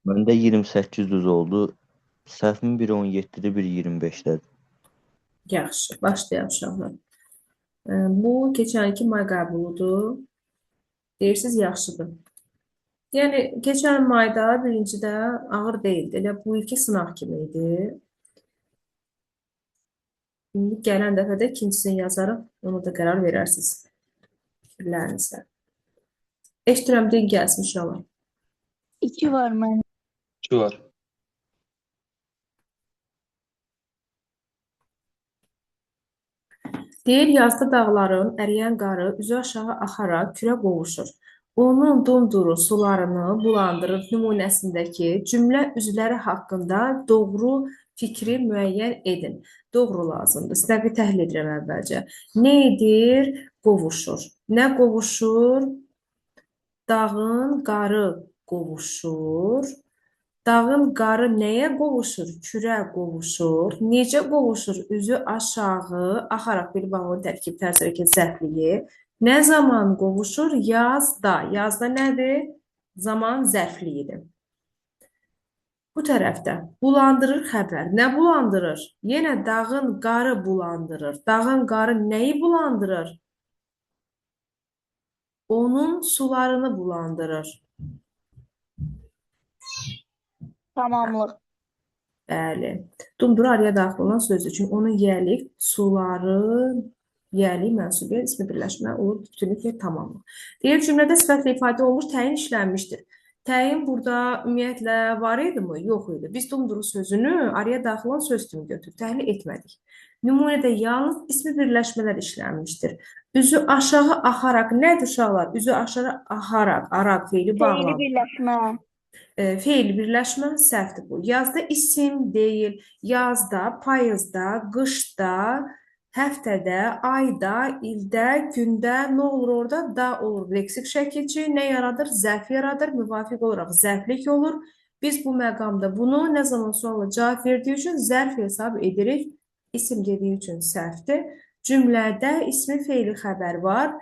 Məndə 28 düz oldu. Səhvim biri 17-dir, biri 25-dədir. Yaxşı, başlayaq uşaqlar. Bu keçən ilki may qəbuludur. Deyirsiniz, yaxşıdır. Yəni, keçən mayda birincidə ağır deyildi. Elə bu ilki sınaq kimi idi. İndi gələn dəfə də ikincisini yazarıq. Onu da qərar verərsiniz fikirlərinizlə. Eşidirəm, din gəlsin uşaqlar. 2 var mənim. 2 var. Deyir, yazda dağların əriyən qarı üzü aşağı axaraq kürə qovuşur. Onun dumduru sularını bulandırır nümunəsindəki cümlə üzvləri haqqında doğru fikri müəyyən edin. Doğru lazımdır. Sizə bir təhlil edirəm əvvəlcə. Nə edir? Qovuşur. Nə qovuşur? Dağın qarı qovuşur. Dağın qarı nəyə qovuşur? Kürə qovuşur. Necə qovuşur? Üzü aşağı axaraq bir bağlı tərkib tərs hərəkət zərfliyi. Nə zaman qovuşur? Yazda. Yazda nədir? Zaman zərfliyidir. Bu tərəfdə bulandırır xəbər. Nə bulandırır? Yenə dağın qarı bulandırır. Dağın qarı nəyi bulandırır? Onun sularını bulandırır. Tamamlıq. Bəli. Dumduru araya daxil olan sözdür. Çünki onun yəlik, suları, yəlik, mənsubiyyət, ismi birləşmə olur, bütünlüklə tamamlıq. Deyir, cümlədə sifətlə ifadə olmuş, təyin işlənmişdir. Təyin burada ümumiyyətlə var idi mi? Yox idi. Biz dumduru sözünü araya daxil olan söz kimi götürüb, təhlil etmədik. Nümunədə yalnız ismi birləşmələr işlənmişdir. Üzü aşağı axaraq, nədir uşaqlar? Üzü aşağı axaraq, araq, feili Feyli bağlanır. birləşmə. Feil birləşmə səhvdir bu. Yazda isim deyil, yazda, payızda, qışda, həftədə, ayda, ildə, gündə nə olur orada? Da olur. Leksik şəkilçi nə yaradır? Zərf yaradır. Müvafiq olaraq zərflik olur. Biz bu məqamda bunu nə zaman suala cavab verdiyi üçün zərf hesab edirik. İsim dediyi üçün səhvdir. Cümlədə ismi feili xəbər var.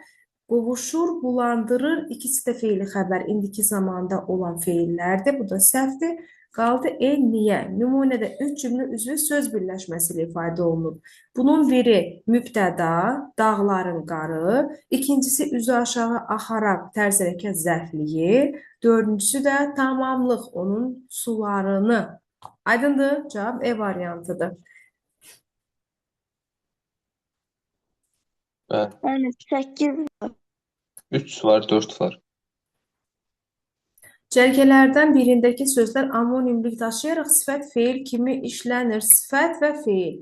Qovuşur, bulandırır, ikisi də feili xəbər indiki zamanda olan feillərdir. Bu da səhvdir. Qaldı niyə? Nümunədə 3 cümlə üzvü söz birləşməsi ilə ifadə olunur. Bunun biri mübtəda, dağların qarı, ikincisi üzü aşağı axaraq tərz hərəkət zərfliyi, dördüncüsü də tamamlıq, onun sularını. Aydındır? Cavab variantıdır. Bəli. Yəni 8 3 var, 4 var. Cərgələrdən birindəki sözlər amonimlik daşıyaraq sifət, feil kimi işlənir. Sifət və feil.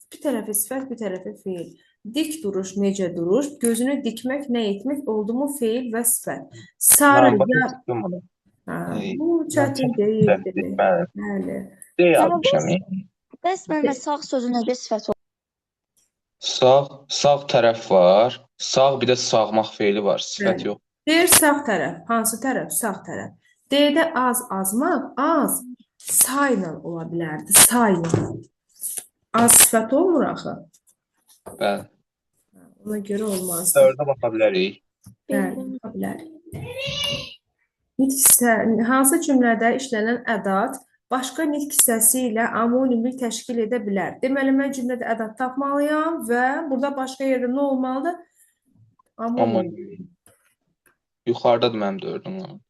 Bir tərəfi sifət, bir tərəfi feil. Dik duruş necə duruş? Gözünü dikmək, nə etmək? Oldu mu feil və sifət. Sarı, Mən başa ya... düşdüm bunu. Bu çətin deyildi. Bəli. Bəli. D yazmışam. bəs mənə sağ sözü necə sifət olur? Sağ tərəf var. Sağ bir də sağmaq feili var. Sifət yox. Deyir sağ tərəf. Hansı tərəf? Sağ tərəf. D-də az, azmaq, az sayla ola bilərdi. Sayla. Az sifət olmur axı. Bəli. Ona görə olmaz. 4-ə baxa bilərik. Bəli, baxa bilərik. Hansı cümlədə işlənən ədat başqa nitq hissəsi ilə amonimlik təşkil edə bilər? Deməli, mən cümlədə ədat tapmalıyam və burada başqa yerdə nə olmalıdır? Amonim. Yuxarıdadır mənim 4-üm.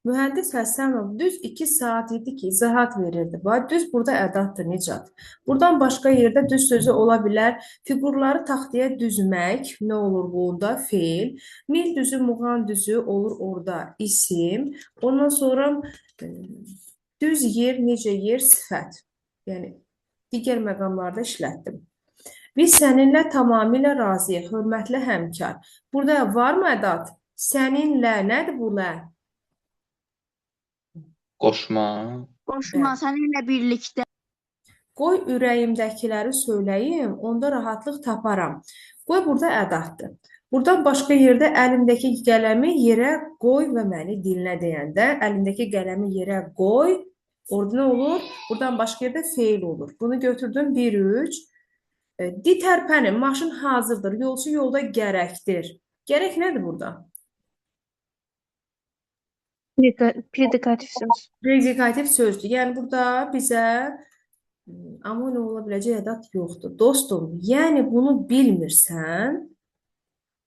Mühəndis Həsənov düz 2 saat idi ki, izahat verirdi. Düz burada ədatdır, Nicat. Buradan başqa yerdə düz sözü ola bilər. Fiqurları taxtaya düzmək, nə olur bunda? Feil. Mil düzü, muğan düzü olur orada isim. Ondan sonra düz yer, necə yer? Sifət. Yəni, digər məqamlarda işlətdim. Biz səninlə tamamilə razıyıq, hörmətli həmkar. Burada varmı ədat? Səninlə, nədir bu lə? Qoşma. Qoşma, səninlə birlikdə. Qoy ürəyimdəkiləri söyləyim, onda rahatlıq taparam. Qoy burada ədatdır. Buradan başqa yerdə əlimdəki qələmi yerə qoy və məni dinlə deyəndə əlimdəki qələmi yerə qoy, orada nə olur? Buradan başqa yerdə feil olur. Bunu götürdüm 1-3. Di tərpənin, maşın hazırdır, yolçu yolda gərəkdir. Gərək nədir burada? Predikativ söz. Predikativ sözdür. Yəni burada bizə amoni ola biləcək ədat yoxdur. Dostum, yəni bunu bilmirsən,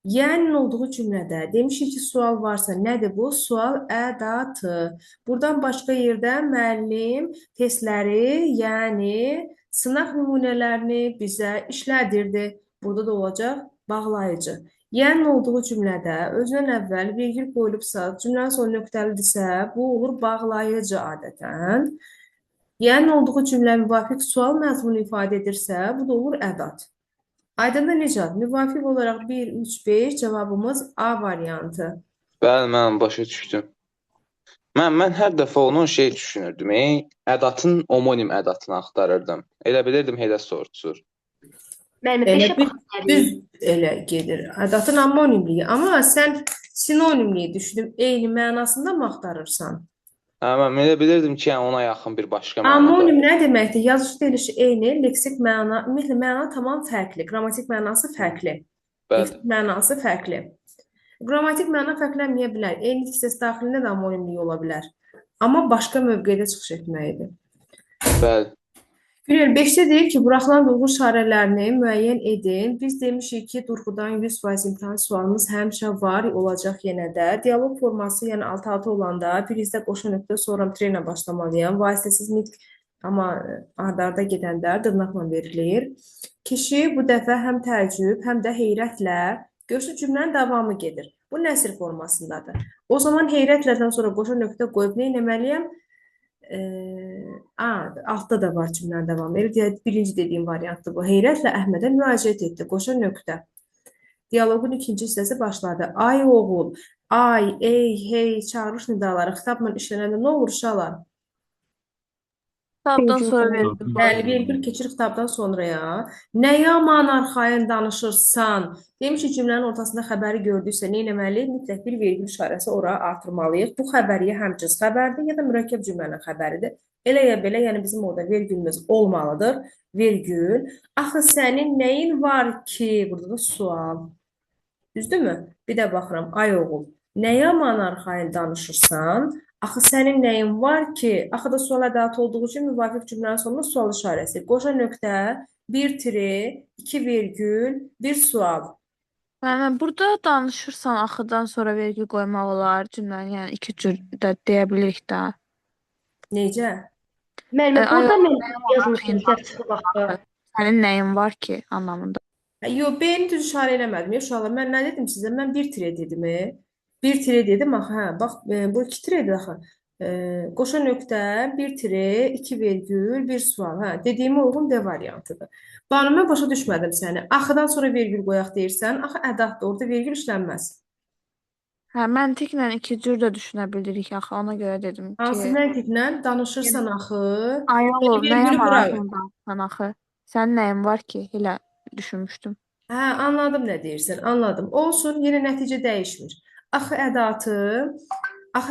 yəni olduğu cümlədə demişik ki, sual varsa nədir bu? Sual ədatı. Buradan başqa yerdə müəllim testləri, yəni sınaq nümunələrini bizə işlədirdi. Burada da olacaq bağlayıcı. Yəni olduğu cümlədə özündən əvvəl virgül qoyulubsa, cümlənin sonu nöqtəlidirsə, bu olur bağlayıcı adətən. Yəni olduğu cümlə müvafiq sual məzmunu ifadə edirsə, bu da olur ədat. Aydındır Nicat? Müvafiq olaraq 1, 3, 5 cavabımız A variantı. Bəli, mən başa düşdüm. Mən hər dəfə onu şey düşünürdüm. Ədatın omonim ədatını axtarırdım. Elə bilirdim elə soruşur. Müəllimə Elə beşə bir baxın. düz elə gedir. Ədatın amonimliyi. Amma sən sinonimliyi düşünüb eyni mənasında mı axtarırsan? Mən elə bilirdim ki, yəni ona yaxın bir başqa Amonim mənada. nə deməkdir? Yazışı deyilişi eyni, leksik məna, ümumiyyətlə məna tamam fərqli. Qrammatik mənası fərqli. Bəli. Leksik mənası fərqli. Qrammatik məna fərqlənməyə bilər. Eyni səs daxilində də amonimlik ola bilər. Amma başqa mövqedə çıxış etməlidir. Bəli. Günel 5-də deyir ki, buraxılan durğu işarələrini müəyyən edin. Biz demişik ki, durğudan 100% imtahan sualımız həmişə var, olacaq yenə də. Dialoq forması, yəni 6-6 olanda bir izdə qoşa nöqtə, sonra ilə başlamalıyam. Vasitəsiz nitq, amma arda-arda gedəndə dırnaqla verilir. Kişi bu dəfə həm təəccüb, həm də heyrətlə görüşü cümlənin davamı gedir. Bu nəsr formasındadır. O zaman heyrətlədən sonra qoşa nöqtə qoyub nə etməliyəm? Altda da var cümlənin davamı. Birinci dediyim variantdır bu. Heyrətlə Əhmədə müraciət etdi. Qoşa nöqtə. Dialoqun ikinci hissəsi başladı. Ay oğul, ay, ey, hey, çağırış nidaları xitabla işlənəndə nə olur uşaqlar? Kitabdan sonra verildi. Bəli, virgül keçir xitabdan sonraya. Nə yaman arxayın danışırsan? Demiş ki, cümlənin ortasında xəbəri gördüksə nə etməliyik? Mütləq bir virgül işarəsi ora artırmalıyıq. Bu xəbəriyyə həm cins xəbərdir, ya da mürəkkəb cümlənin xəbəridir. Elə ya belə, yəni bizim orada virgülümüz olmalıdır. Virgül. Axı sənin nəyin var ki? Burada da sual. Düzdürmü? Bir də baxıram. Ay oğul, nə yaman arxayın danışırsan? Axı sənin nəyin var ki? Axı da sual ədatı olduğu üçün müvafiq cümlənin sonuna sual işarəsi. Qoşa nöqtə, bir tiri, 2 virgül, bir sual. Yəni burada danışırsan axıdan sonra vergi qoymaq olar cümləni, yəni iki cür də deyə bilirik də. Necə? Müəllimə, Ay burada oğul, mən yazmışdım səhv çıxıb axı. Sənin nəyin var ki anlamında. Yox, B-ni düz işarə eləmədim. Uşaqlar, mən nə dedim sizə? Mən bir tire dedim. Bir tire dedim. Axı, hə, bax, bu 2 tiredir axı. Qoşa nöqtə, bir tire, 2 virgül, bir sual. Hə, dediyimə uyğun D variantıdır. Banu, mən başa düşmədim səni. Axıdan sonra virgül qoyaq deyirsən. Axı ədatdır, orada virgül işlənməz. Hə, məntiqlə iki cür də düşünə bilirik axı. Ona görə dedim Hansı ki, məntiqlə danışırsan axı? ay oğul, nə Virgülü bura. yaman danışırsan axı. Sənin nəyin var ki? Elə düşünmüşdüm. Hə, anladım nə deyirsən, anladım. Olsun, yenə nəticə dəyişmir. Axı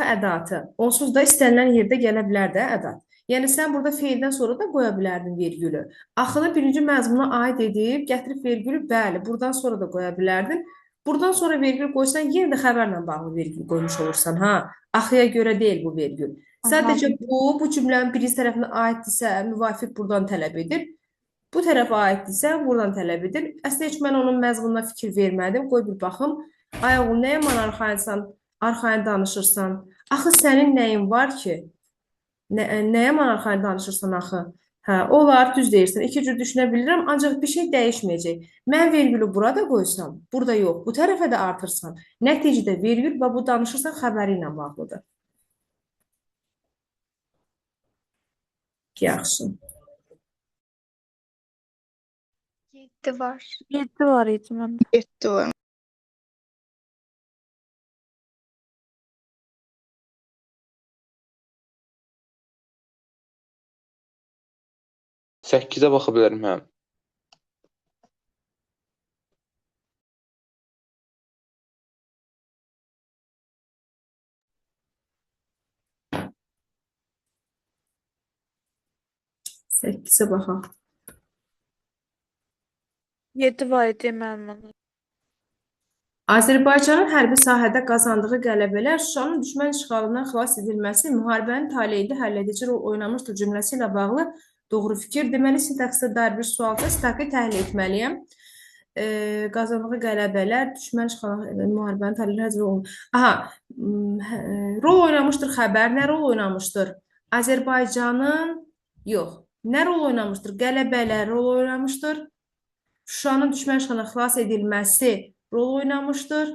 ədatı. Onsuz da istənilən yerdə gələ bilər də ədat. Yəni sən burada feildən sonra da qoya bilərdin virgülü. Axını birinci məzmuna aid edib, gətirib virgülü, bəli, buradan sonra da qoya bilərdin. Buradan sonra virgül qoysan, yenə də xəbərlə bağlı virgül qoymuş olursan, ha? Axıya görə deyil bu virgül. Sadəcə bu cümlənin birinci tərəfinə aiddirsə, müvafiq buradan tələb edir. Bu tərəfə aiddirsə, buradan tələb edir. Əslində heç mən onun məzmununa fikir vermədim. Qoy bir baxım. Ay oğul, nə yaman arxayın danışırsan? Axı sənin nəyin var ki? Nə yaman arxayın danışırsan axı? Hə, olar, düz deyirsən. İki cür düşünə bilirəm, ancaq bir şey dəyişməyəcək. Mən virgülü burada qoysam, burada yox. Bu tərəfə də artırsan, nəticədə virgül və bu danışırsan xəbəri ilə bağlıdır. Yaxşı. 7 var. 7 var idi məndə. 7 var. Səkkizə baxa bilərəm, hə. Səkkizə baxaq. 7 var idi mənim. Azərbaycanın hərbi sahədə qazandığı qələbələr Şuşanın düşmən işğalından xilas edilməsi müharibənin taleyində həlledici rol oynamışdır cümləsi ilə bağlı doğru fikir. Deməli, sintaksda dair bir sualda stakı təhlil etməliyəm. Qazandığı qələbələr düşmən işğalından müharibənin taleyində həlledici rol. Aha, rol oynamışdır xəbər. Nə rol oynamışdır? Azərbaycanın yox. Nə rol oynamışdır? Qələbələr rol oynamışdır. Şuşanın düşmən işğalından xilas edilməsi rol oynamışdır.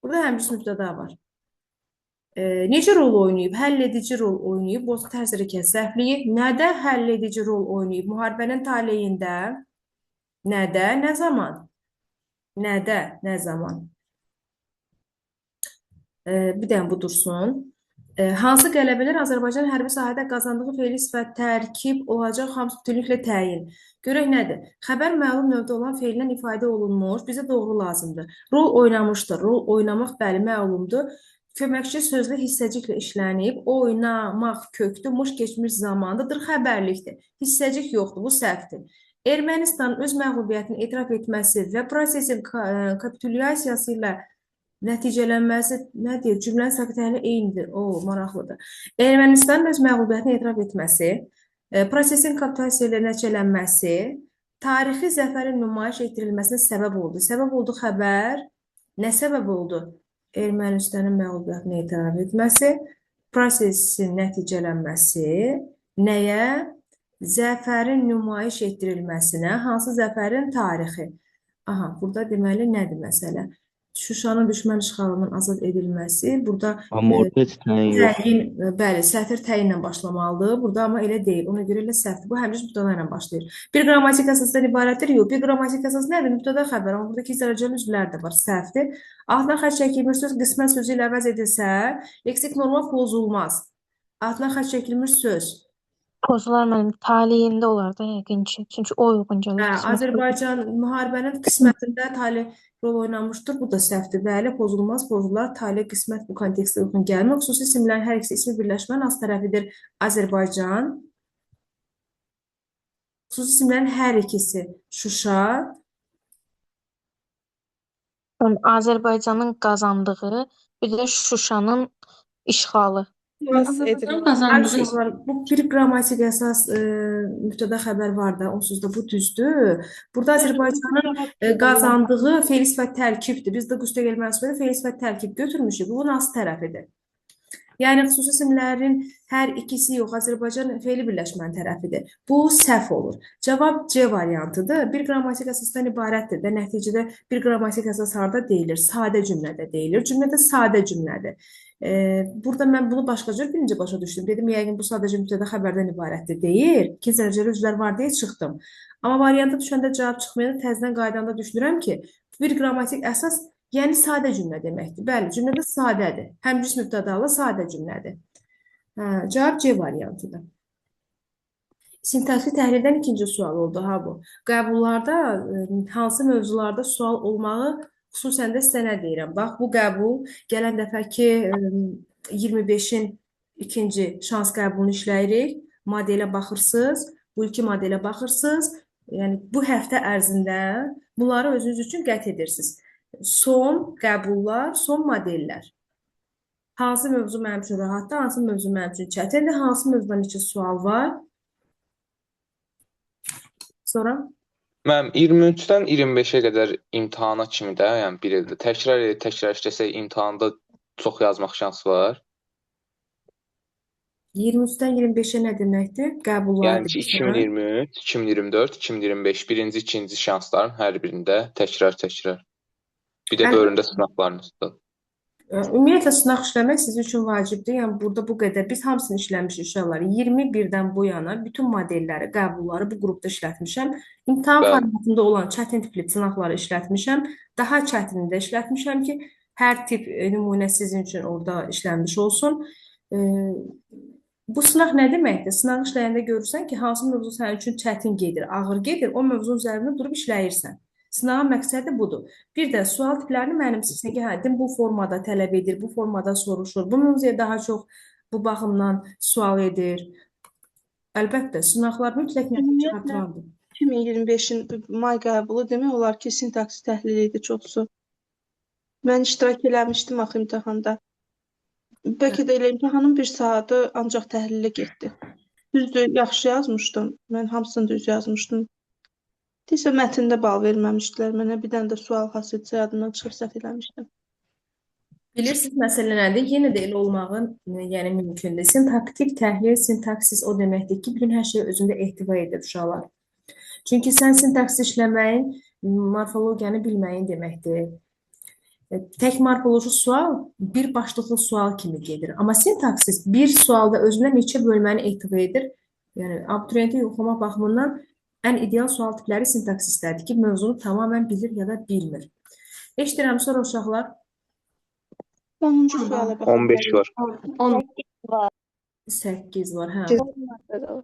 Burada həmçinin mübtəda var. Necə rol oynayıb? Həll edici rol oynayıb. Bu təsir hərəkət səhvliyi. Nədə həll edici rol oynayıb? Müharibənin taleyində. Nədə? Nə zaman? Nədə? Nə zaman? Bir dənə bu dursun. Hansı qələbələr Azərbaycan hərbi sahədə qazandığı feili sifət tərkib olacaq hamısı bütünlüklə təyin. Görək nədir? Xəbər məlum növdə olan feildən ifadə olunmuş. Bizə doğru lazımdır. Rol oynamışdır. Rol oynamaq bəli məlumdur. Köməkçi sözlü hissəciklə işlənib. Oynamaq kökdür. Keçmiş zamandadır. Xəbərlikdir. Hissəcik yoxdur. Bu səhvdir. Ermənistanın öz məğlubiyyətini etiraf etməsi və prosesin kapitulyasiyası ilə nəticələnməsi nə deyir? Cümlənin sakitəli eynidir. Maraqlıdır. Ermənistanın öz məğlubiyyətini etiraf etməsi, prosesin kapitulyasiya ilə nəticələnməsi, tarixi zəfərin nümayiş etdirilməsinə səbəb oldu. Səbəb oldu xəbər. Nə səbəb oldu? Ermənistanın məğlubiyyətini etiraf etməsi, prosesin nəticələnməsi, nəyə? Zəfərin nümayiş etdirilməsinə, hansı zəfərin tarixi? Aha, burada deməli nədir məsələ? Şuşanın düşmən işğalından azad edilməsi. Burada Amma orada heç təyin yox. təyin, bəli, sətir təyinlə başlamalıdır. Burada amma elə deyil. Ona görə elə səhvdir. Bu həmişə mübtəda ilə başlayır. Bir qrammatik əsasdan ibarətdir. Yox, bir qrammatik əsas nədir? Mübtəda xəbər. Amma burada iki dərəcəli üzvlər də var. Səhvdir. Altına xətt çəkilmiş söz qismət sözü ilə əvəz edilsə, leksik norma pozulmaz. Altına xətt çəkilmiş söz. Pozular mənim taleyində olar da yəqin ki. Çünki o uyğun gəlir. Azərbaycan müharibənin qismətində taley rol oynamışdır. Bu da səhvdir. Bəli, pozulmaz, pozular, taley, qismət bu kontekstə uyğun gəlmir. Xüsusi isimlərin hər ikisi ismi birləşmənin az tərəfidir. Azərbaycan. Xüsusi isimlərin hər ikisi Şuşa. Azərbaycanın qazandığı, bir də Şuşanın işğalı. Bu bir qrammatik əsas mübtəda xəbər var da, onsuz da bu düzdür. Burada Azərbaycanın qazandığı feil sifət tərkibdir. Biz də Qüstəgəl mənsubədə feil sifət tərkib götürmüşük. Bu hansı tərəfidir? Yəni xüsusi isimlərin hər ikisi yox, Azərbaycan feili birləşmənin tərəfidir. Bu səhv olur. Cavab C variantıdır. Bir qrammatik əsasdan ibarətdir də nəticədə bir qrammatik əsas harda deyilir? Sadə cümlədə deyilir. Cümlədə sadə cümlədir. Burada mən bunu başqa cür birinci başa düşdüm. Dedim, yəqin bu sadəcə mübtəda xəbərdən ibarətdir. Deyir. İki dərəcəli üzvlər var deyə çıxdım. Amma variantı düşəndə cavab çıxmayanda təzədən qaydanda düşünürəm ki, bir qrammatik əsas yəni sadə cümlə deməkdir. Bəli, cümlədə sadədir. Həmcins mübtədalı sadə cümlədir. Cavab C variantıdır. Sintaksi təhlildən ikinci sual oldu bu. Qəbullarda hansı mövzularda sual olmağı xüsusən də sizə nə deyirəm? Bax, bu qəbul gələn dəfəki 25-in ikinci şans qəbulunu işləyirik. Modelə baxırsınız, bu iki modelə baxırsınız. Yəni, bu həftə ərzində bunları özünüz üçün qət edirsiniz. Son qəbullar, son modellər. Hansı mövzu mənim üçün rahatdır, hansı mövzu mənim üçün çətindir, hansı mövzudan neçə sual var? Sonra? Mənim 23-dən 25-ə qədər imtahana kimi də, yəni bir ildə təkrar işləsək imtahanda çox yazmaq şansı var. 23-dən 25-ə nə deməkdir? Qəbullar. Yəni ki, 2023, 2024, 2025 birinci, ikinci şansların hər birində təkrar. Bir də bölümdə sınaqlarınızda. Ümumiyyətlə, sınaq işləmək sizin üçün vacibdir. Yəni, burada bu qədər. Biz hamısını işləmişik uşaqlar. 21-dən bu yana bütün modelləri, qəbulları bu qrupda işlətmişəm. İmtahan formatında olan çətin tipli sınaqları işlətmişəm. Daha çətini də işlətmişəm ki, hər tip nümunə sizin üçün orada işlənmiş olsun. Bu sınaq nə deməkdir? Sınaq işləyəndə görürsən ki, hansı mövzu sənin üçün çətin gedir, ağır gedir, o mövzunun üzərində durub işləyirsən. Sınağın məqsədi budur. Bir də sual tiplərini mənimsirsən ki, həddim bu formada tələb edir, bu formada soruşur, bu mövzuya daha çox bu baxımdan sual edir. Əlbəttə, sınaqlar mütləq nəticə artırandır. 2025-in may qəbulu demək olar ki, sintaksis təhlili idi çoxsu. Mən iştirak eləmişdim axı imtahanda. Bəlkə də elə imtahanın bir saatı ancaq təhlilə getdi. Düzdür, yaxşı yazmışdım. Mən hamısını düz yazmışdım. Deyəsə mətndə bal verməmişdilər mənə. Bir dənə də sual hasilçi yadımdan çıxıb səhv eləmişdim. Bilirsiniz məsələ nədir? Yenə də elə olmağı yəni mümkündür. Sintaktik təhlil, sintaksis o deməkdir ki, bütün hər şey özündə ehtiva edir uşaqlar. Çünki sən sintaksis işləməyin morfologiyanı bilməyin deməkdir. Tək morfoloji sual bir başlıqlı sual kimi gedir. Amma sintaksis bir sualda özünə neçə bölməni ehtiva edir. Yəni abituriyenti yoxlamaq baxımından ən ideal sual tipləri sintaksislərdir ki, mövzunu tamamən bilir ya da bilmir. Eşidirəm, sonra uşaqlar 10-cu suala baxın. 15 var. 8 var, hə.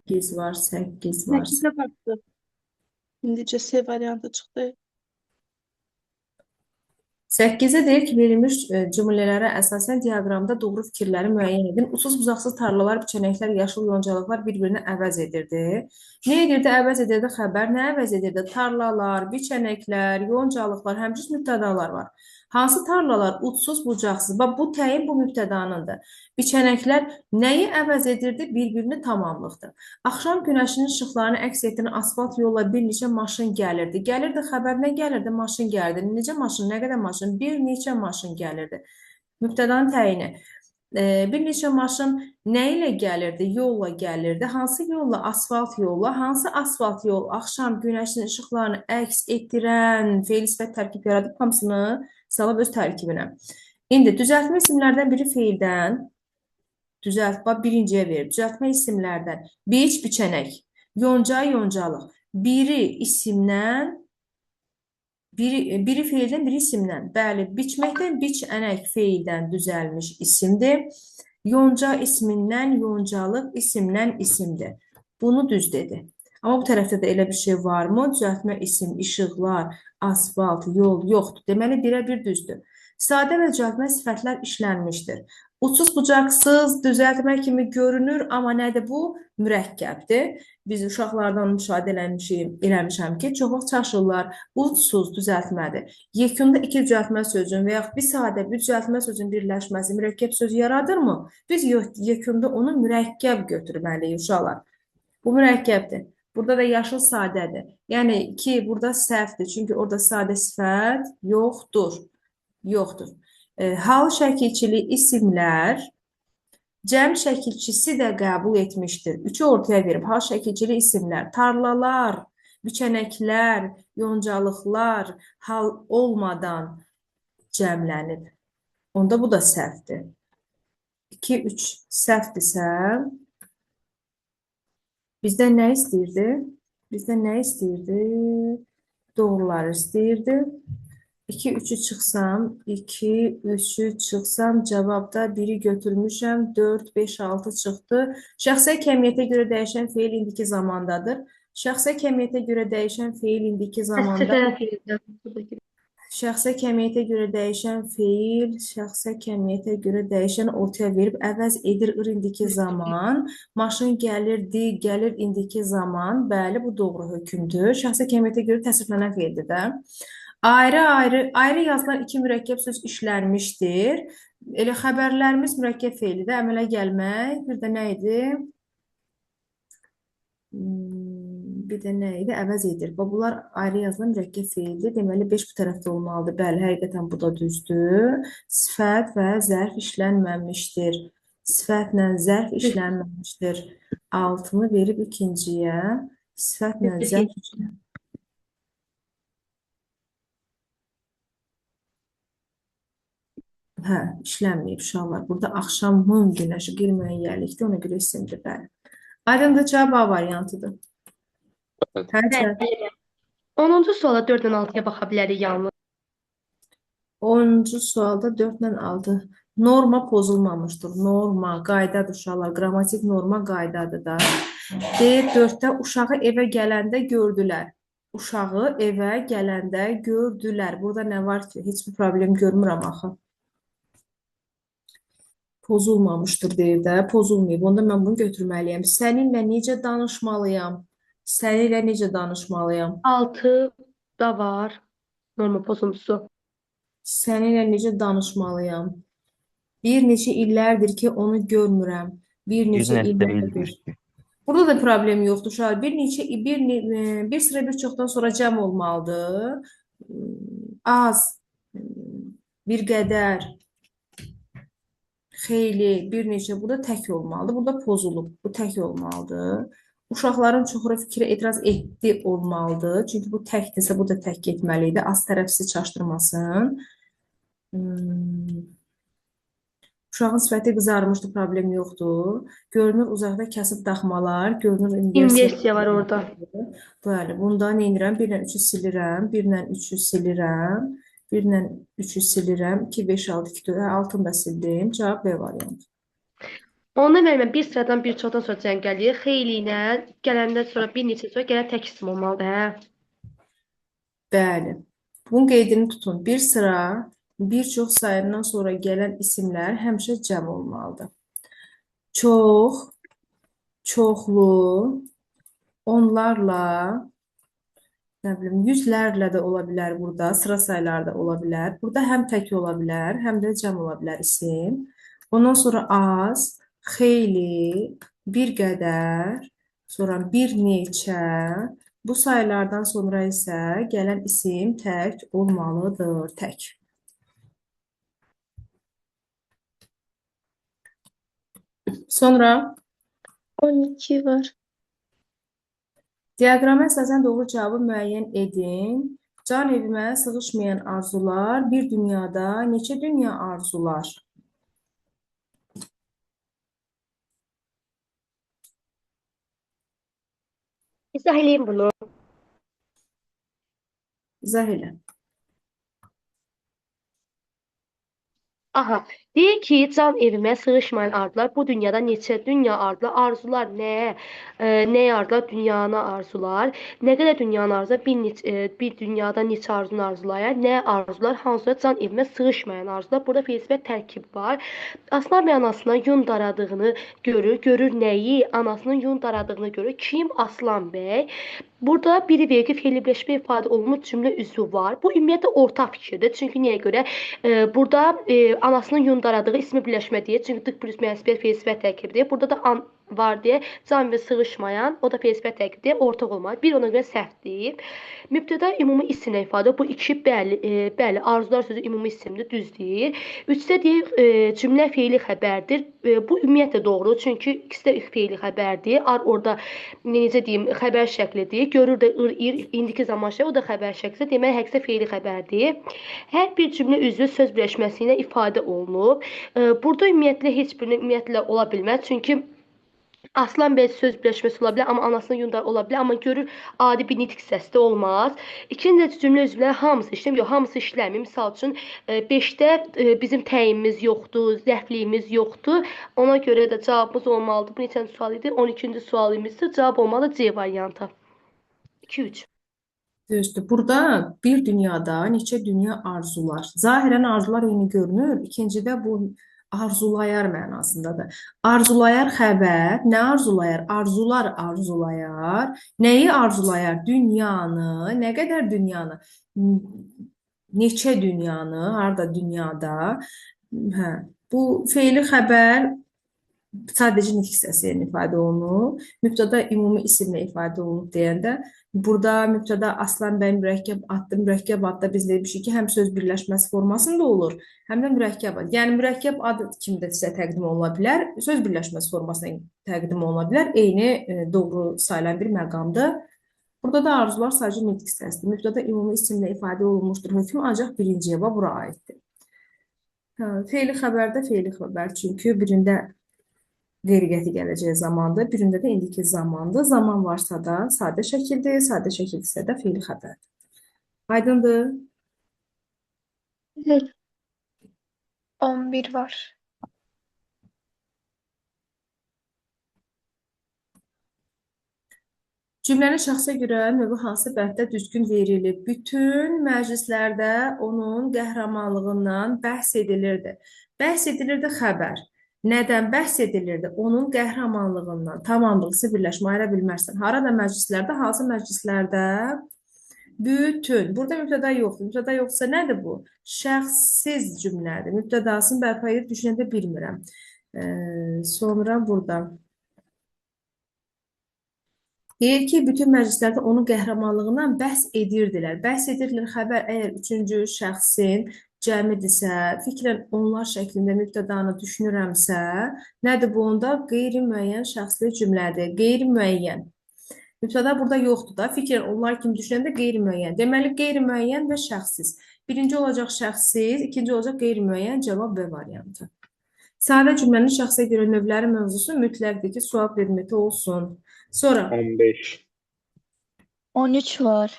8 var, 8 var. 8-ə baxdı. İndicə C variantı çıxdı. 8-ə deyir ki, verilmiş cümlələrə əsasən diaqramda doğru fikirləri müəyyən edin. Uçsuz-bucaqsız tarlalar, biçənəklər, yaşıl yoncalıqlar bir-birini əvəz edirdi. Nə edirdi? Əvəz edirdi xəbər. Nə əvəz edirdi? Tarlalar, biçənəklər, yoncalıqlar, həmçinin mübtədalar var. Hansı tarlalar uçsuz-bucaqsız? Bax, bu təyin bu mübtədanındır. Biçənəklər nəyi əvəz edirdi? Bir-birini tamamlıqdır. Axşam günəşinin işıqlarını əks etdirən asfalt yolla bir neçə maşın gəlirdi. Gəlirdi xəbər, nə gəlirdi? Maşın gəlirdi. Necə maşın, nə qədər maşın? Bir neçə maşın gəlirdi. Mübtədanın təyini. Bir neçə maşın nə ilə gəlirdi? Yolla gəlirdi. Hansı yolla? Asfalt yolla. Hansı asfalt yol? Axşam günəşin işıqlarını əks etdirən feil sifət tərkib yaradıb hamısını salıb öz tərkibinə. İndi düzəltmə isimlərdən biri feildən, bax birinciyə verir. Düzəltmə isimlərdən biç, biçənək, yonca, yoncalıq. Biri isimdən, biri feildən, biri isimdən. Bəli, biçməkdən biçənək feildən düzəlmiş isimdir. Yonca ismindən, yoncalıq isimdən isimdir. Bunu düz dedi. Amma bu tərəfdə də elə bir şey varmı? Düzəltmə isim, işıqlar, asfalt, yol yoxdur. Deməli, birə-bir düzdür. Sadə və düzəltmə sifətlər işlənmişdir. Uçsuz-bucaqsız düzəltmə kimi görünür, amma nədir bu? Mürəkkəbdir. Biz uşaqlardan müşahidə eləmişəm ki, çox vaxt çaşırlar. Uçsuz düzəltmədir. Yekunda iki düzəltmə sözün və yaxud bir sadə bir düzəltmə sözün birləşməsi mürəkkəb söz yaradırmı? Biz yekunda onu mürəkkəb götürməliyik uşaqlar. Bu mürəkkəbdir. Burada da yaşıl sadədir. Yəni ki, burada səhvdir. Çünki orada sadə sifət yoxdur. Hal şəkilçili isimlər cəm şəkilçisi də qəbul etmişdir. Üçü ortaya verib. Hal şəkilçili isimlər, tarlalar, biçənəklər, yoncalıqlar hal olmadan cəmlənib. Onda bu da səhvdir. 2, 3 səhvdirsə, bizdən nə istəyirdi? Bizdən nə istəyirdi? Doğruları istəyirdi. 2, 3'ü çıxsam, 2, 3'ü çıxsam, cavabda 1'i götürmüşəm, 4, 5, 6 çıxdı. Şəxsə kəmiyyətə görə dəyişən feil indiki zamandadır. Şəxsə kəmiyyətə görə dəyişən feil indiki zamanda. Şəxsə kəmiyyətə görə dəyişən feil, şəxsə kəmiyyətə görə dəyişən ortaya verib əvəz edir indiki zaman. Maşın gəlirdi, gəlir indiki zaman. Bəli, bu doğru hökmdür. Şəxsə kəmiyyətə görə təsriflənən feildir də. Ayrı yazılan iki mürəkkəb söz işlənmişdir. Elə xəbərlərimiz mürəkkəb feilidir. Əmələ gəlmək. Bir də nə idi? Əvəz edir. Bunlar ayrı yazılan mürəkkəb feildir. Deməli, 5 bu tərəfdə olmalıdır. Bəli, həqiqətən bu da düzdür. Sifət və zərf işlənməmişdir. Sifətlə zərf işlənməmişdir. 6-nı verib ikinciyə. Sifətlə zərf işlənməmişdir. Hə, işlənməyib uşaqlar. Burada axşamın günəşi qeyri-müəyyənlikdir, ona görə isimdir, bəli. Aydındır, cavab A variantıdır. Hə, 10-cu suala 4-dən 6-ya baxa bilərik yalnız. 10-cu sualda 4-lə 6. Norma pozulmamışdır. Norma, qaydadır uşaqlar. Qrammatik norma qaydadır da. Deyir, 4-də uşağı evə gələndə gördülər. Uşağı evə gələndə gördülər. Burada nə var ki? Heç bir problem görmürəm axı. Pozulmamışdır deyir də, pozulmayıb. Onda mən bunu götürməliyəm. Səninlə necə danışmalıyam? Səninlə necə danışmalıyam? 6 da var. Norma pozuntusu. Səninlə necə danışmalıyam? Bir neçə illərdir ki, onu görmürəm. Bir Bir neçə neçə illərdir. ildir ki. Burada da problem yoxdur uşaqlar. Bir sıra bir çoxdan sonra cəm olmalıdır. Az, bir qədər, xeyli, bir neçə. Burada tək olmalıdır. Burada pozulub. Bu tək olmalıdır. Uşaqların çoxu fikrə etiraz etdi olmalıdır. Çünki bu təkdirsə, bu da tək getməli idi. Az tərəfsiz çaşdırmasın. Uşağın sifəti qızarmışdı, problem yoxdur. Görünür uzaqda kasıb daxmalar, görünür İnversiya var orada. Bəli, bunda nə edirəm? 1 ilə 3-ü silirəm, 1 ilə 3-ü silirəm, 1 ilə 3-ü silirəm, 2, 5, 6, 2, 4, 6-ını da sildim. Cavab B variantı. Ona verməm bir sıradan bir çoxdan sonra cəm gəlir. Xeyli ilə gələndən sonra bir neçə sonra gələn tək isim olmalıdır, hə? Bəli. Bunun qeydini tutun. Bir sıra, bir çox sayından sonra gələn isimlər həmişə cəm olmalıdır. Çox, çoxlu, onlarla, nə bilim, yüzlərlə də ola bilər burada, sıra sayları da ola bilər. Burada həm tək ola bilər, həm də cəm ola bilər isim. Ondan sonra az, xeyli, bir qədər, sonra bir neçə. Bu sayılardan sonra isə gələn isim tək olmalıdır, tək. Sonra 12 var. diaqrama əsasən doğru cavabı müəyyən edin. Can evimə sığışmayan arzular, bir dünyada neçə dünya arzular? İzah edeyim bunu. İzah elə. Aha, deyir ki, can evimə sığışmayan arzular bu dünyada neçə dünya arzular, arzular nə? Nə arzular? Dünyanı arzular. Nə qədər dünyanı arzular? Bir dünyada neçə arzunu arzulayar? Nə arzular? Hansılar can evimə sığışmayan arzular? Burada felsəfə tərkib var. Aslan və anasının yun daradığını görür. Görür nəyi? Anasının yun daradığını görür. Kim? Aslan bəy. Burada biri vergi feilləşmə ifadə olunmuş cümlə üzvü var. Bu ümumiyyətlə ortaq fikirdir. Çünki niyə görə? Burada anasının yun daradığı ismi birləşmə deyir. Çünki dık plus müəssibət felsəfə tərkibidir. Burada da an var deyə can və sığışmayan, o da felsəfə tərkibidir. Ortaq olmalı. Bir ona görə səhvdir. Mübtəda ümumi isimlə ifadə. Bu iki bəli, arzular sözü ümumi isimdir, düz deyir. Üçdə deyir cümlə feili xəbərdir. Bu ümumiyyətlə doğrudur. Çünki ikisi də feili xəbərdir. Orada necə deyim, xəbər şəklidir. Görür də indiki zaman şəkli, o da xəbər şəklidir. Demək, həqiqətən feili xəbərdir. Hər bir cümlə üzvü söz birləşməsi ilə ifadə olunub. Burada ümumiyyətlə heç birini ümumiyyətlə ola bilməz. Çünki Aslan bəy söz birləşməsi ola bilər, amma anasının yunda ola bilər, amma görür adi bir nitq səsdə olmaz. İkinci cümlə üzvləri hamısı işləmir, yox, hamısı işləmir. Misal üçün 5-də bizim təyinimiz yoxdur, zəfliyimiz yoxdur. Ona görə də cavabımız olmalıdır. Bu neçənci sual idi? 12-ci sualımızdır. Cavab olmalı C variantı. 2-3. Düzdür. Burada bir dünyada neçə dünya arzular. Zahirən arzular eyni görünür. İkincidə bu arzulayar mənasındadır. Arzulayar xəbər, nə arzulayar? Arzular arzulayar. Nəyi arzulayar? Dünyanı, nə qədər dünyanı? Neçə dünyanı, harda dünyada? Hə. Bu feili xəbər sadəcə nitq hissəsi ilə ifadə olunur. Mübtəda ümumi isimlə ifadə olunub deyəndə burada mübtəda Aslan bəy mürəkkəb adlı, mürəkkəb adda biz demişik ki, həm söz birləşməsi formasında olur, həm də mürəkkəb ad. Yəni mürəkkəb ad kimi də sizə təqdim oluna bilər, söz birləşməsi formasında təqdim oluna bilər. Eyni doğru sayılan bir məqamdır. Burada da arzular sadəcə nitq hissəsidir. Mübtəda ümumi isimlə ifadə olunmuşdur hökm, ancaq birinci eva bura aiddir. Feili xəbərdə feili xəbər, çünki birində qeyri-qəti gələcək zamandır, birində də indiki zamandır. Zaman varsa da sadə şəkildir, sadə şəkildirsə də feili xəbərdir. Aydındır? Evet. 11 var. Cümlənin şəxsə görə növü hansı bənddə düzgün verilib? Bütün məclislərdə onun qəhrəmanlığından bəhs edilirdi. Bəhs edilirdi xəbər. Nədən bəhs edilirdi? Onun qəhrəmanlığından. Tamamlıqsı birləşmə ayıra bilmərsən. Harada məclislərdə, hansı məclislərdə? Bütün. Burada mübtəda yoxdur. Mübtəda yoxsa nədir bu? Şəxssiz cümlədir. Mübtədasını bərpa edib düşünəndə bilmirəm. Sonra burada. Deyir ki, bütün məclislərdə onun qəhrəmanlığından bəhs edirdilər. Bəhs edirdilər xəbər əgər üçüncü şəxsin cəmidirsə, fikrən onlar şəklində mübtədanı düşünürəmsə, nədir bu onda? Qeyri-müəyyən şəxsli cümlədir. Qeyri-müəyyən. Mübtəda burada yoxdur da. Fikrən onlar kimi düşünəndə qeyri-müəyyən. Deməli, qeyri-müəyyən və şəxssiz. Birinci olacaq şəxssiz, ikinci olacaq qeyri-müəyyən, cavab B variantı. Sadə cümlənin şəxsə görə növləri mövzusu mütləqdir ki, sual predmeti olsun. Sonra 15. 13 var.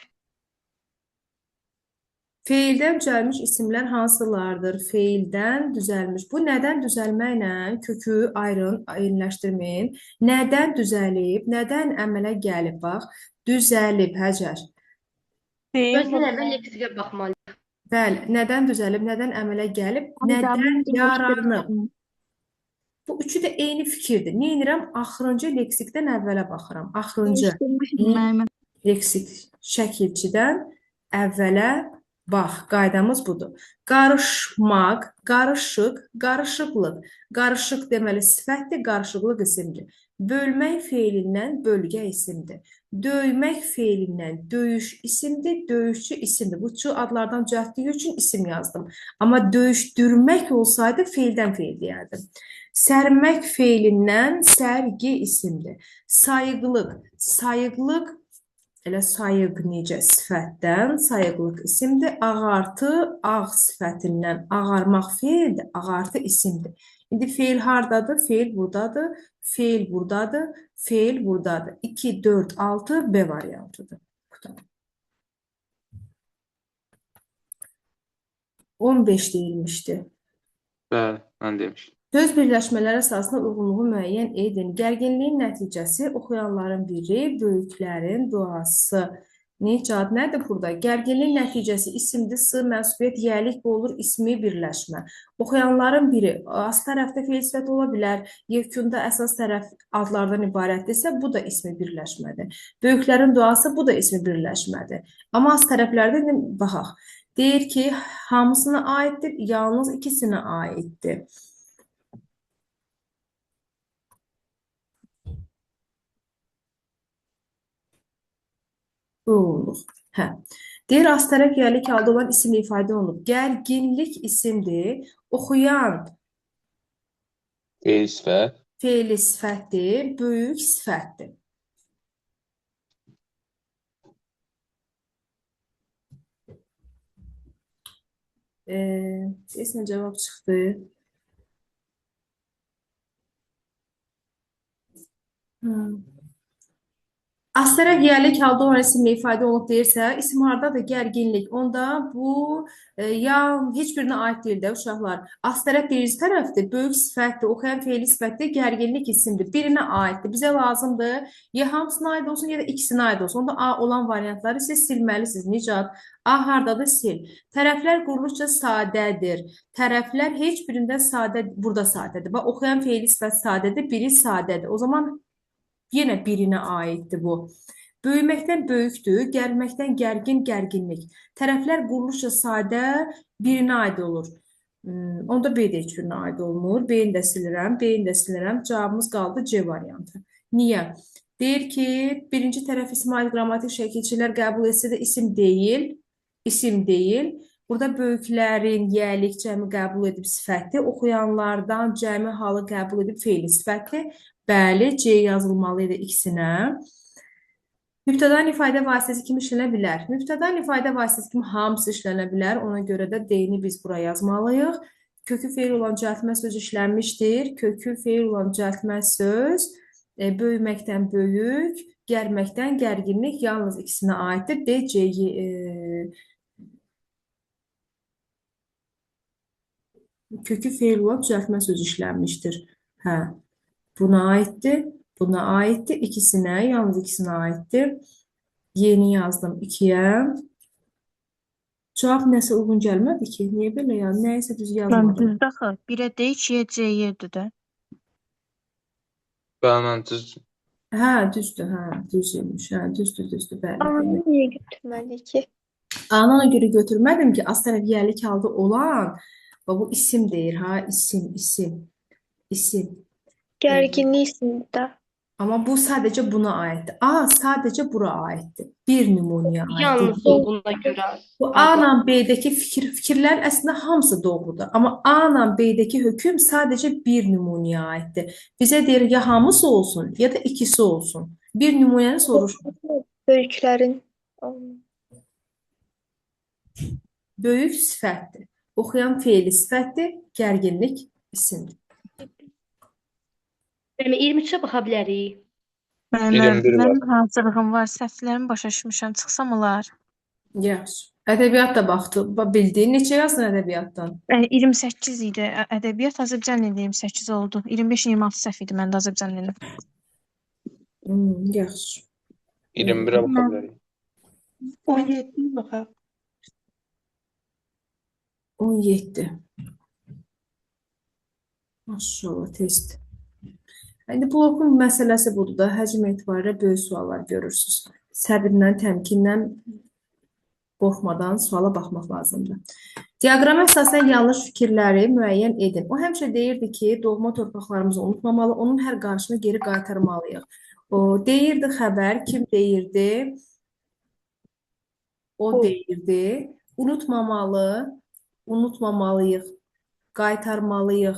feildən düzəlmiş isimlər hansılardır? Feildən düzəlmiş. Bu nədən düzəlməklə kökü ayırın, ayınlaşdırmayın. Nədən düzəlib, nədən əmələ gəlib? Bax, düzəlib, Həcər. Özdən əvvəl leksikə baxmalıyıq. Bəli, nədən düzəlib, nədən əmələ gəlib, nədən yaranıb. Bu üçü də eyni fikirdir. Nə edirəm? Axırıncı leksikdən əvvələ baxıram. Axırıncı leksik şəkilçidən əvvələ bax. Qaydamız budur. Qarışmaq, qarışıq, qarışıqlıq. Qarışıq deməli sifətdir, qarışıqlıq isimdir. Bölmək feilindən bölgə isimdir. Döymək feilindən döyüş isimdir, döyüşçü isimdir. Bu çı adlardan düzəltdiyi üçün isim yazdım. Amma döyüşdürmək olsaydı feildən feil deyərdim. Sərmək feilindən sərgi isimdir. Sayıqlıq, sayıqlıq, elə sayıq necə sifətdən, sayıqlıq isimdir. Ağartı, ağ sifətindən, ağarmaq feildir, ağartı isimdir. İndi feil hardadır? Feil buradadır, feil buradadır, feil buradadır. 2, 4, 6 B variantıdır. 15 deyilmişdi. Bəli, mən demişdim. Söz birləşmələri əsasında uyğunluğu müəyyən edin. Gərginliyin nəticəsi oxuyanların biri, böyüklərin duası. Necad nədir burada? Gərginliyin nəticəsi isimdir, sı, mənsubiyyət, yiyəlik bu olur, ismi birləşmə. Oxuyanların biri, as tərəfdə feil sifəti ola bilər, yekunda əsas tərəf adlardan ibarətdirsə, bu da ismi birləşmədir. Böyüklərin duası, bu da ismi birləşmədir. Amma az tərəflərdə baxaq. Deyir ki, hamısına aiddir, yalnız ikisinə aiddir. Uyğunluq. Hə. Deyir, az tərəf yiyəlik halda olan isimlə ifadə olunub. Gərginlik isimdir. Oxuyan Feil sifət. feili sifətdir, böyük sifətdir. Deyəsən cavab çıxdı. Az tərəf yiyəlik halda olan isimlə ifadə olunub deyirsə, isim hardadır? Gərginlik. Onda bu ya heç birinə aid deyil də uşaqlar. Az tərəf birinci tərəfdir, böyük sifətdir, oxuyan feili sifətdir, gərginlik isimdir. Birinə aiddir. Bizə lazımdır ya hamısına aid olsun, ya da ikisinə aid olsun. Onda A olan variantları siz silməlisiniz. Nicat? A hardadır? Sil. Tərəflər quruluşca sadədir. Tərəflər heç birində sadə, burada sadədir. Bax, oxuyan feili sifət sadədir, biri sadədir. O zaman yenə birinə aiddir bu. Böyüməkdən böyükdür, gəlməkdən gərgin, gərginlik. Tərəflər quruluşca sadə, birinə aid olur. Onda B də heç birinə aid olmur. B-ni də silirəm, B-ni də silirəm. Cavabımız qaldı C variantı. Niyə? Deyir ki, birinci tərəf isim aid qrammatik şəkilçilər qəbul etsə də isim deyil. İsim deyil. Burada böyüklərin yiyəlik cəmi qəbul edib sifəti, oxuyanlardan cəmi halı qəbul edib feili sifəti. Bəli, C yazılmalıydı ikisinə. Mübtədanın ifadə vasitəsi kimi işlənə bilər. Mübtədanın ifadə vasitəsi kimi hamısı işlənə bilər. Ona görə də D-ni biz buraya yazmalıyıq. Kökü feil olan düzəltmə söz işlənmişdir. Kökü feil olan düzəltmə söz böyüməkdən böyük, gərməkdən gərginlik yalnız ikisinə aiddir. D, C, kökü feil olan düzəltmə söz işlənmişdir. Hə. Buna aiddir, buna aiddir, ikisinə, yalnız ikisinə aiddir. Yeni yazdım 2-yə. Cavab nəsə uyğun gəlmədi ki? Niyə belə yazdım? Nəyəsə düz yazmadım. Düzdür axı. 1-ə D, 2-yə C yerdir də. Bəli, düzdür. Hə, düzdür, hə, düzmüş. Hə, düzdür, bəli, Ananı demək. niyə götürmədik ki? Ana görə götürmədim ki, az tərəf yerlik halda olan, bu isim deyir, ha, isim. Gərginlik isimdə. Amma bu sadəcə buna aiddir. A sadəcə bura aiddir. Bir nümunəyə aiddir. Yalnız olduğuna görə Bu A adı. ilə B-dəki fikirlərin əslində hamısı doğrudur. Amma A ilə B-dəki hökm sadəcə bir nümunəyə aiddir. Bizə deyir ya hamısı olsun, ya da ikisi olsun. Bir nümunəni soruş. Böyüklərin. Böyük sifətdir. Oxuyan feili sifətdir. Gərginlik isimdir. Yəni 23-ə baxa bilərik. Müəllim, 21 var. mənim hazırlığım var, səhvlərimi başa düşmüşəm. Çıxsam olar. Yaxşı. Ədəbiyyat da baxdı. Bildiyin neçə yazdın ədəbiyyatdan? 28 idi ədəbiyyat, Azərbaycan dili 28 oldu. 25-26 səhv idi məndə Azərbaycan dili. Yaxşı. 21-ə baxa bilərik. 17 baxaq. 17. Maşallah test. İndi blokun məsələsi budur da, həcm etibarilə böyük suallar görürsünüz. Səbirlə, təmkinlə, qorxmadan suala baxmaq lazımdır. Diaqrama əsasən yanlış fikirləri müəyyən edin. O həmişə deyirdi ki, doğma torpaqlarımızı unutmamalı, onun hər qarşını geri qaytarmalıyıq. O deyirdi xəbər, kim deyirdi? O deyirdi. Unutmamalıyıq, qaytarmalıyıq.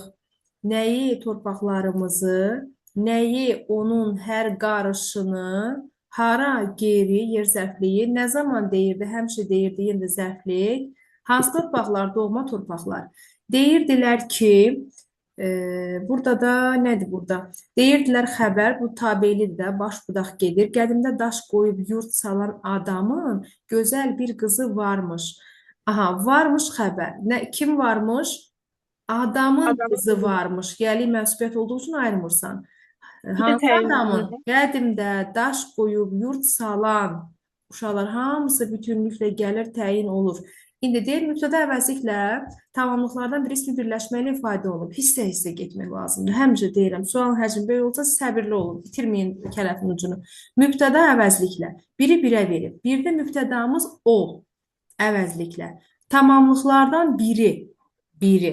Nəyi torpaqlarımızı, nəyi onun hər qarışını, hara geri yer zərfliyi, nə zaman deyirdi, həmişə deyirdi, yenə də zərflik. Hansı torpaqlar, doğma torpaqlar. Deyirdilər ki, burada da nədir burada? Deyirdilər xəbər, bu tabelidir də, baş budaq gedir. Qədimdə daş qoyub yurt salan adamın gözəl bir qızı varmış. Aha, varmış xəbər. Kim varmış? Adamın qızı varmış. Gəli mənsubiyyət olduğu üçün ayırmırsan. Hansı adamın? Qədimdə daş qoyub yurt salan uşaqlar hamısı bütünlüklə gəlir, təyin olur. İndi deyir, mübtəda əvəzliklə tamamlıqlardan bir ismi birləşmə ilə ifadə olunub. Hissə-hissə getmək lazımdır. Həmişə deyirəm, sual həcmi belə olsa səbirli olun. Bitirməyin kələfin ucunu. Mübtəda əvəzliklə. Biri birə verib. Bir də mübtədamız o əvəzliklə. Tamamlıqlardan biri.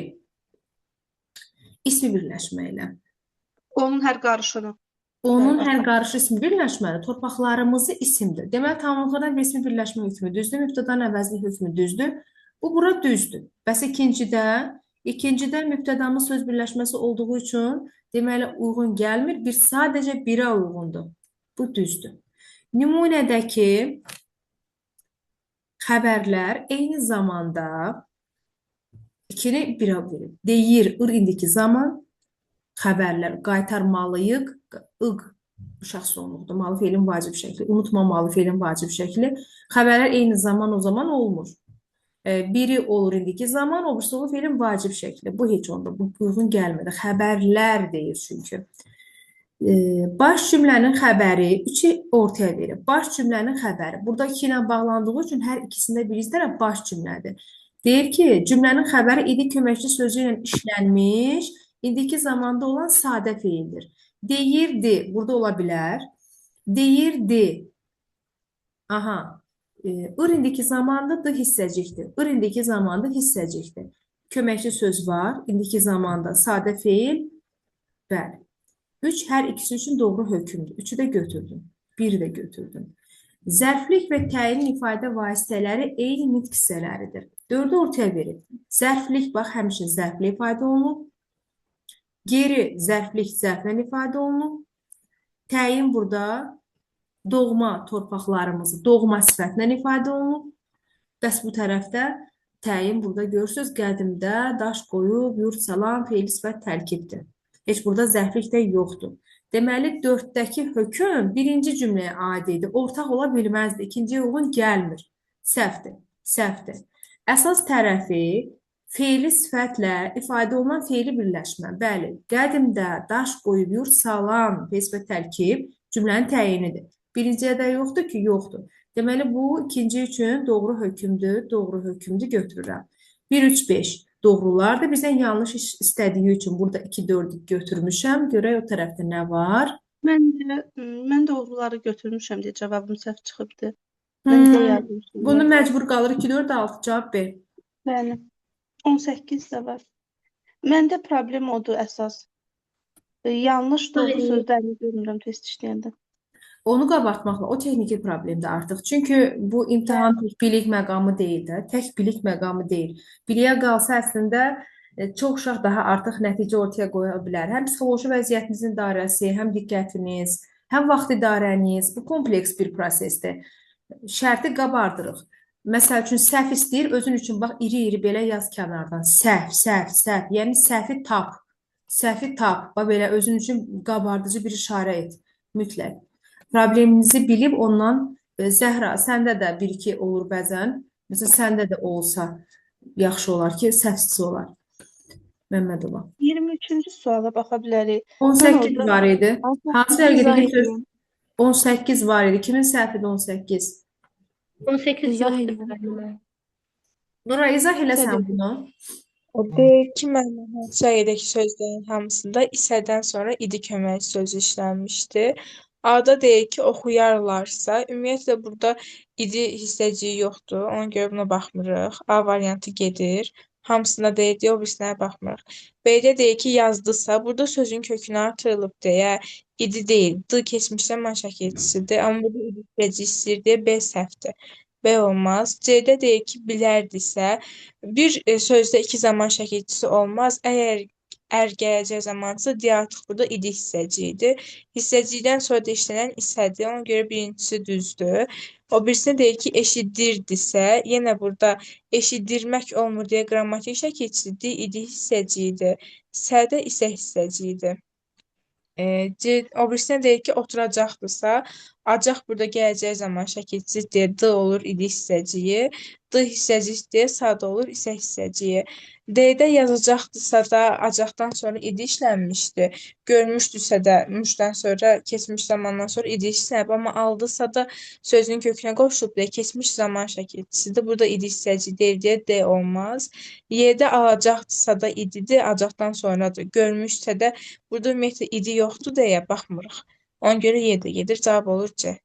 İsmi birləşmə ilə. Onun hər qarışını. Onun hər qarşı ismi birləşməli, torpaqlarımızı isimdir. Deməli, tamamlıqlardan bir ismi birləşmə hökmü düzdür, mübtədanın əvəzlik hökmü düzdür. Bu, bura düzdür. Bəs ikincidə mübtədamız söz birləşməsi olduğu üçün deməli, uyğun gəlmir, sadəcə birə uyğundur. Bu düzdür. Nümunədəki xəbərlər eyni zamanda ikini birə verir. Deyir, indiki zaman xəbərlər qaytarmalıyıq, uşaq sonluqdur, malı feilin vacib şəkli, unutmamalı feilin vacib şəkli. Xəbərlər eyni zaman o zaman olmur. Biri olur indiki zaman, o birisi olur feilin vacib şəkli. Bu heç onda, bu uyğun gəlmədi. Xəbərlər deyir çünki. Baş cümlənin xəbəri 3-ü ortaya verir. Baş cümlənin xəbəri. Burada 2 ilə bağlandığı üçün hər ikisində birinci tərəf baş cümlədir. Deyir ki, cümlənin xəbəri idi köməkçi sözü ilə işlənmiş, indiki zamanda olan sadə feildir. Deyirdi, burada ola bilər. Deyirdi. Aha. İndiki zamanda da hissəcikdir. İndiki zamanda hissəcikdir. Köməkçi söz var. İndiki zamanda sadə feil. Bəli. 3 hər ikisi üçün doğru hökmdür. 3-ü də götürdüm. 1-i də götürdüm. Zərflik və təyin ifadə vasitələri eyni nitq hissələridir. 4-ü ortaya verib. Zərflik, bax, həmişə zərflə ifadə olunub. Geri zərflik zərflə ifadə olunub. Təyin burada doğma torpaqlarımızı doğma sifətlə ifadə olunub. Bəs bu tərəfdə təyin burada görürsünüz, qədimdə daş qoyub, yurt salan, feil sifət tərkibdir. Heç burada zərflik də yoxdur. Deməli, 4-dəki hökm birinci cümləyə aid idi. Ortaq ola bilməzdi. İkinciyə uyğun gəlmir. Səhvdir. Əsas tərəfi feili sifətlə ifadə olunan feili birləşmə. Bəli, qədimdə daş qoyub yurt salan feil sifət tərkib cümlənin təyinidir. Birinciyə də yoxdur ki, yoxdur. Deməli, bu ikinci üçün doğru hökmdür. Doğru hökmdür götürürəm. 1, 3, 5 doğrulardır. Bizdən yanlış istədiyi üçün burada 2, 4 götürmüşəm. Görək o tərəfdə nə var? Mən də oğruları götürmüşəm deyə cavabım səhv çıxıbdı. Mən D yazmışdım. Bunu məcbur qalır 2, 4, 6 cavab B. Bəli. 18 də var. Məndə problem odur əsas. Yanlış doğru Ay. sözlərini görmürəm test işləyəndə. Onu qabartmaqla o texniki problemdir artıq. Çünki bu imtahan tək bilik məqamı deyil də, tək bilik məqamı deyil. Biliyə qalsa əslində çox uşaq daha artıq nəticə ortaya qoya bilər. Həm psixoloji vəziyyətinizin idarəsi, həm diqqətiniz, həm vaxt idarəniz, bu kompleks bir prosesdir. Şərti qabardırıq. Məsəl üçün səhv istəyir, özün üçün bax iri-iri belə yaz kənardan. Səhv, səhv, səhv. Yəni səhvi tap. Səhvi tap. Bax belə özün üçün qabardıcı bir işarə et. Mütləq. Probleminizi bilib ondan Zəhra, səndə də bir-iki olur bəzən. Məsələn, səndə də olsa yaxşı olar ki, səhvsiz olar. Məmmədova. 23-cü suala baxa bilərik. 18 orada- var idi. Hansı İzah bəlgədəki söz? edeyim. 18 var idi. Kimin səhvidir 18? 18 İzah yoxdur edeyim. müəllimə. Nura, izah eləsən bunu. O deyir ki, müəllim səhiyədəki sözlərin hamısında isədən sonra idi kömək sözü işlənmişdi. A-da deyir ki, oxuyarlarsa, ümumiyyətlə burada idi hissəciyi yoxdur. Ona görə buna baxmırıq. A variantı gedir. Hamısına deyir deyə o birisinə baxmırıq. B-də deyir ki, yazdısa, burada sözün kökünü artırılıb deyə idi deyil. D keçmiş zaman şəkilçisidir. Amma burada idi hissəci istəyir deyə B səhvdir. B olmaz. C-də deyir ki, bilərdisə, bir sözdə iki zaman şəkilçisi olmaz. Əgər gələcək zamansa, D artıq burada idi hissəciyidir. Hissəcikdən sonra da işlənən isədir. Ona görə birincisi düzdür. O birisində deyir ki, eşidirdisə, yenə burada eşidirmək olmur deyə qrammatik şəkilçisi D idi hissəciyidir. S-də isə hissəciyidir. O birisində deyir ki, oturacaqdırsa, acaq burada gələcək zaman şəkilçisi deyə D olur idi hissəciyi. D hissəciyi deyə sadə olur isə hissəciyi. D-də yazacaqdırsa da acaqdan sonra idi işlənmişdi. Görmüşdüsə də müşdən sonra, keçmiş zamandan sonra idi işlənib. Amma aldısa da sözün kökünə qoşulub deyə keçmiş zaman şəkilçisidir. Burada idi hissəci deyil deyə D olmaz. Y-də alacaqdırsa da ididir, acaqdan sonradır. Görmüşsə də burada ümumiyyətlə idi yoxdur deyə baxmırıq. Ona görə Y də gedir, cavab olur C.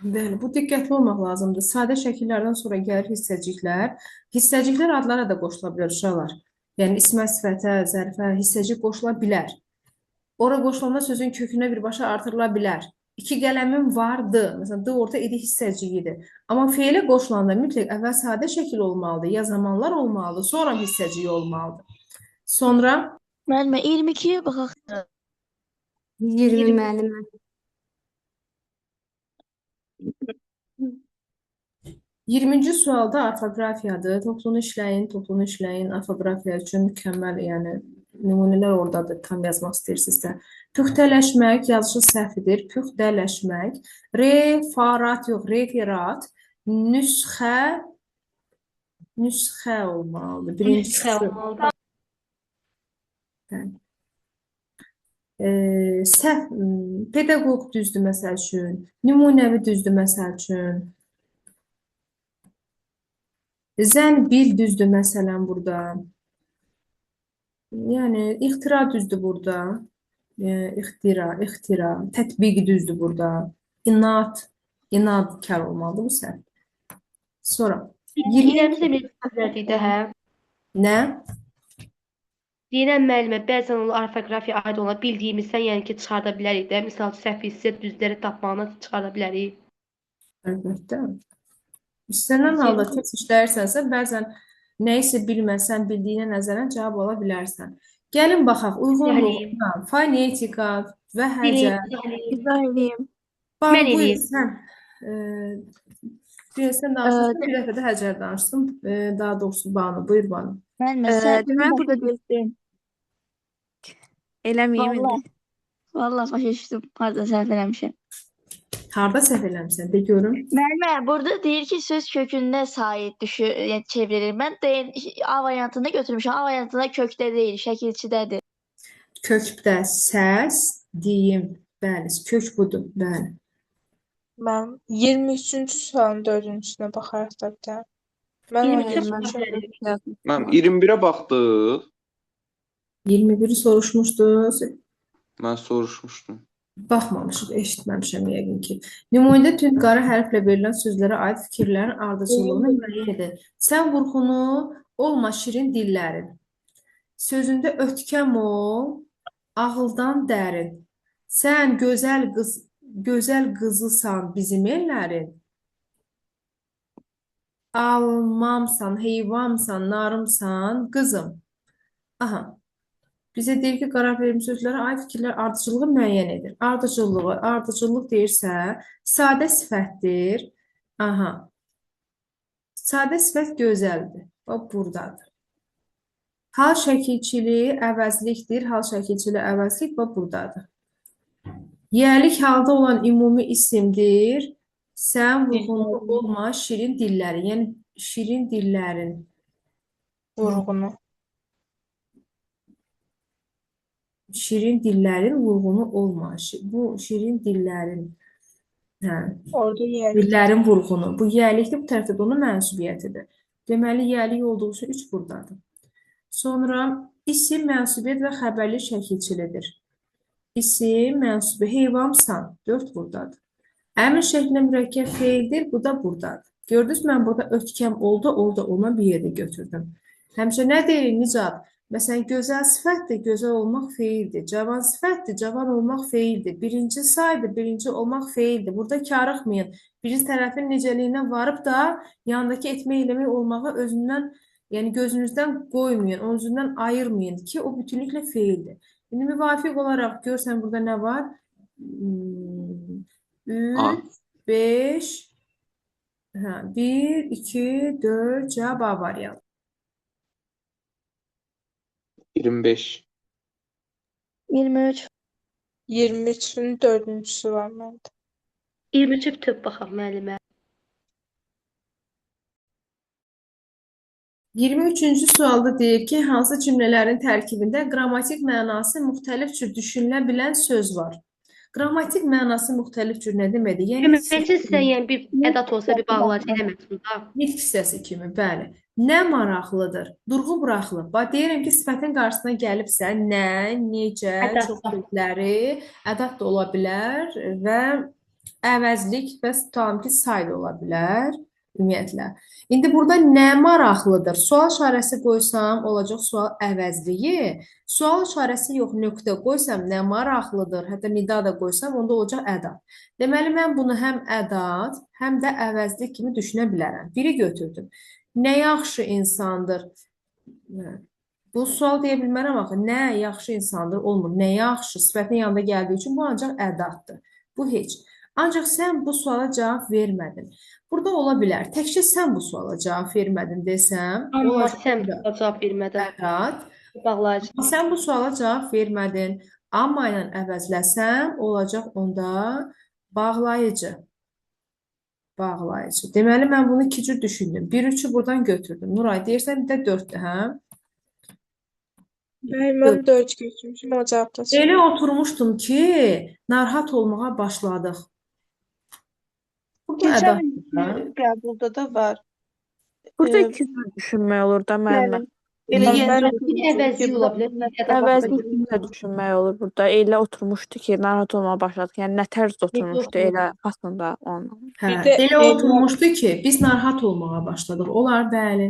Bəli, bu diqqətli olmaq lazımdır. Sadə şəkillərdən sonra gəlir hissəciklər. Hissəciklər adlara da qoşula bilər uşaqlar. Yəni ismə, sifətə, zərfə hissəcik qoşula bilər. Ora qoşulanda sözün kökünə birbaşa artırıla bilər. İki qələmim vardı. Məsələn, D orada idi hissəciyidir. Amma feilə qoşulanda mütləq əvvəl sadə şəkil olmalıdır, ya zamanlar olmalıdır, sonra hissəcik olmalıdır. Sonra Müəllimə 22-yə baxaq. 20 müəllimə. 20-ci sualda orfoqrafiyadır. Toplunu işləyin. Orfoqrafiya üçün mükəmməl, yəni nümunələr oradadır. Tam yazmaq istəyirsinizsə. Püxtələşmək yazışı səhvidir. Püxtələşmək. Referat yox, referat. Nüsxə olmalıdır. Birincisi Nüsxə olmalıdır. Pedaqoq düzdür məsəl üçün. Nümunəvi düzdür məsəl üçün. Zənbil düzdür məsələn burada. Yəni ixtira düzdür burada. İxtira. Tətbiq düzdür burada. İnadkar olmalıdır bu səhv. Sonra İrəmizə bir səhvlər idi, hə? nə? Deyirəm müəllimə, bəzən onu orfoqrafiyaya aid olan bildiyimizdən, yəni ki, çıxarda bilərik də. Misal səhv isə düzləri tapmağına çıxarda bilərik. Əlbəttə. İstənilən halda test işləyirsənsə, bəzən nəyisə bilməsən, bildiyinə nəzərən cavab ala bilərsən. Gəlin baxaq, uyğunluqla, fonetika və həcə. İzah edeyim. Banu, Mən buyur, eləyim. sən. Sən danışırsan, bir dəfə də həcər danışsın. Daha doğrusu Banu, buyur Banu. Müəllimə, Deməli, burada deyilsin. eləməyim indi. Vallahi başa düşdüm. Harda səhv eləmişəm. Harda səhv eləmisən? De görüm. Müəllimə, burada deyir ki, söz kökündə sait yəni çevrilir. Mən A variantını götürmüşəm. A variantında kökdə deyil, şəkilçidədir. Kökdə səs, deyim. Bəli, kök budur. Bəli. Mən 23-cü sualın 4-cüsünə baxaraq da bir dənə. Mən 23-ə onu baxaq. Mən 21-ə baxdıq. 21-i soruşmuşdunuz. Mən soruşmuşdum. Baxmamışıq, eşitməmişəm yəqin ki. Nümunədə tünd qara hərflə verilən sözlərə aid fikirlərin ardıcıllığını müəyyən edin. Sən vurğunu olma şirin dillərin. Sözündə ötkəm ol, ağıldan dərin. Sən gözəl qızısan bizim ellərin. Almamsan, heyvamsan, narımsan, qızım. Aha. Bizə deyir ki, qərar verilmiş sözlərə aid fikirlər ardıcıllığı müəyyən edir. Ardıcıllıq deyirsə, sadə sifətdir. Aha. Sadə sifət gözəldir. Bax, buradadır. Hal şəkilçili əvəzlikdir. Hal şəkilçili əvəzlik bax, buradadır. Yəlik halda olan ümumi isimdir. Sən vurğunlu olma şirin dillərin. Yəni, şirin dillərin. Vurğunu. Şirin dillərin vurğunu olma. Bu şirin dillərin. Hə. Orada yəlik. Dillərin vurğunu. Bu yəlikdir, bu tərəfdə də onun mənsubiyyətidir. Deməli, yəlik olduğu üçün 3 buradadır. Sonra isim, mənsubiyyət və xəbərli şəkilçilidir. İsim, mənsubiyyət, heyvamsan 4 buradadır. Əmr şəklində mürəkkəb feildir, bu da buradadır. Gördünüz, mən burada ötkəm oldu, orada ona bir yerdə götürdüm. Həmişə nə deyirik, Nicat? Məsələn, gözəl sifətdir, gözəl olmaq feildir. Cavan sifətdir, cavan olmaq feildir. Birinci saydır, birinci olmaq feildir. Burada karıxmayın. Birinci tərəfin necəliyindən varıb da yanındakı etmək, eləmək olmağı özündən, yəni gözünüzdən qoymayın, onun üzündən ayırmayın ki, o bütünlüklə feildir. İndi müvafiq olaraq görsən burada nə var? 3, 5, 1, 2, 4, cavab A variantı. 25. 23. 23-ün 4-cüsü var məndə. 23 bitib baxaq müəllimə. 23-cü sualda deyir ki, hansı cümlələrin tərkibində qrammatik mənası müxtəlif cür düşünülə bilən söz var? Qrammatik mənası müxtəlif cür nə deməkdir? Yəni, Cümləçi istəyən bir ədat olsa bir bağlaç eləməsin da. nitq hissəsi kimi, bəli. Nə maraqlıdır? Durğu buraxılıb. Bax, deyirəm ki, sifətin qarşısına gəlibsə, nə, necə, Ədat. çox sözləri, ədat da ola bilər və əvəzlik və tutalım ki, say da ola bilər, ümumiyyətlə. İndi burada nə maraqlıdır? Sual işarəsi qoysam, olacaq sual əvəzliyi. Sual işarəsi yox, nöqtə qoysam, nə maraqlıdır? Hətta nida da qoysam, onda olacaq ədat. Deməli, mən bunu həm ədat, həm də əvəzlik kimi düşünə bilərəm. Biri götürdüm. Nə yaxşı insandır? Bu sual deyə bilmərəm axı. Nə yaxşı insandır? Olmur. Nə yaxşı? Sifətin yanında gəldiyi üçün bu ancaq ədatdır. Bu heç. Ancaq sən bu suala cavab vermədin. Burada ola bilər. Təkcə sən bu suala cavab vermədin desəm, Amma olacaq sən burada buna cavab vermədin. ədat. Bağlaç. Sən bu suala cavab vermədin. Amma ilə əvəzləsəm, olacaq onda bağlayıcı. Bağlayıcı. Deməli, mən bunu iki cür düşündüm. Bir üçü buradan götürdüm. Nuray, deyirsən bir də 4-dür, hə? Bəli, mən 4 götürmüşüm, o cavabda çıxır. Elə oturmuşdum ki, narahat olmağa başladıq. Burada Keçən ədat. ilki qəbulda da var. Burada Ee, iki cür düşünmək olur da müəllimə. Elə Mən- yeni Bir əvəzi ola bilər, bir ədat ola Əvəzlik bilər. də düşünmək olur burada. Elə oturmuşdu ki, narahat olmağa başladıq. Yəni nə tərz oturmuşdu elə aslında onunla. Hə, Bir də elə elə- oturmuşdu ki, biz narahat olmağa başladıq. Olar, bəli.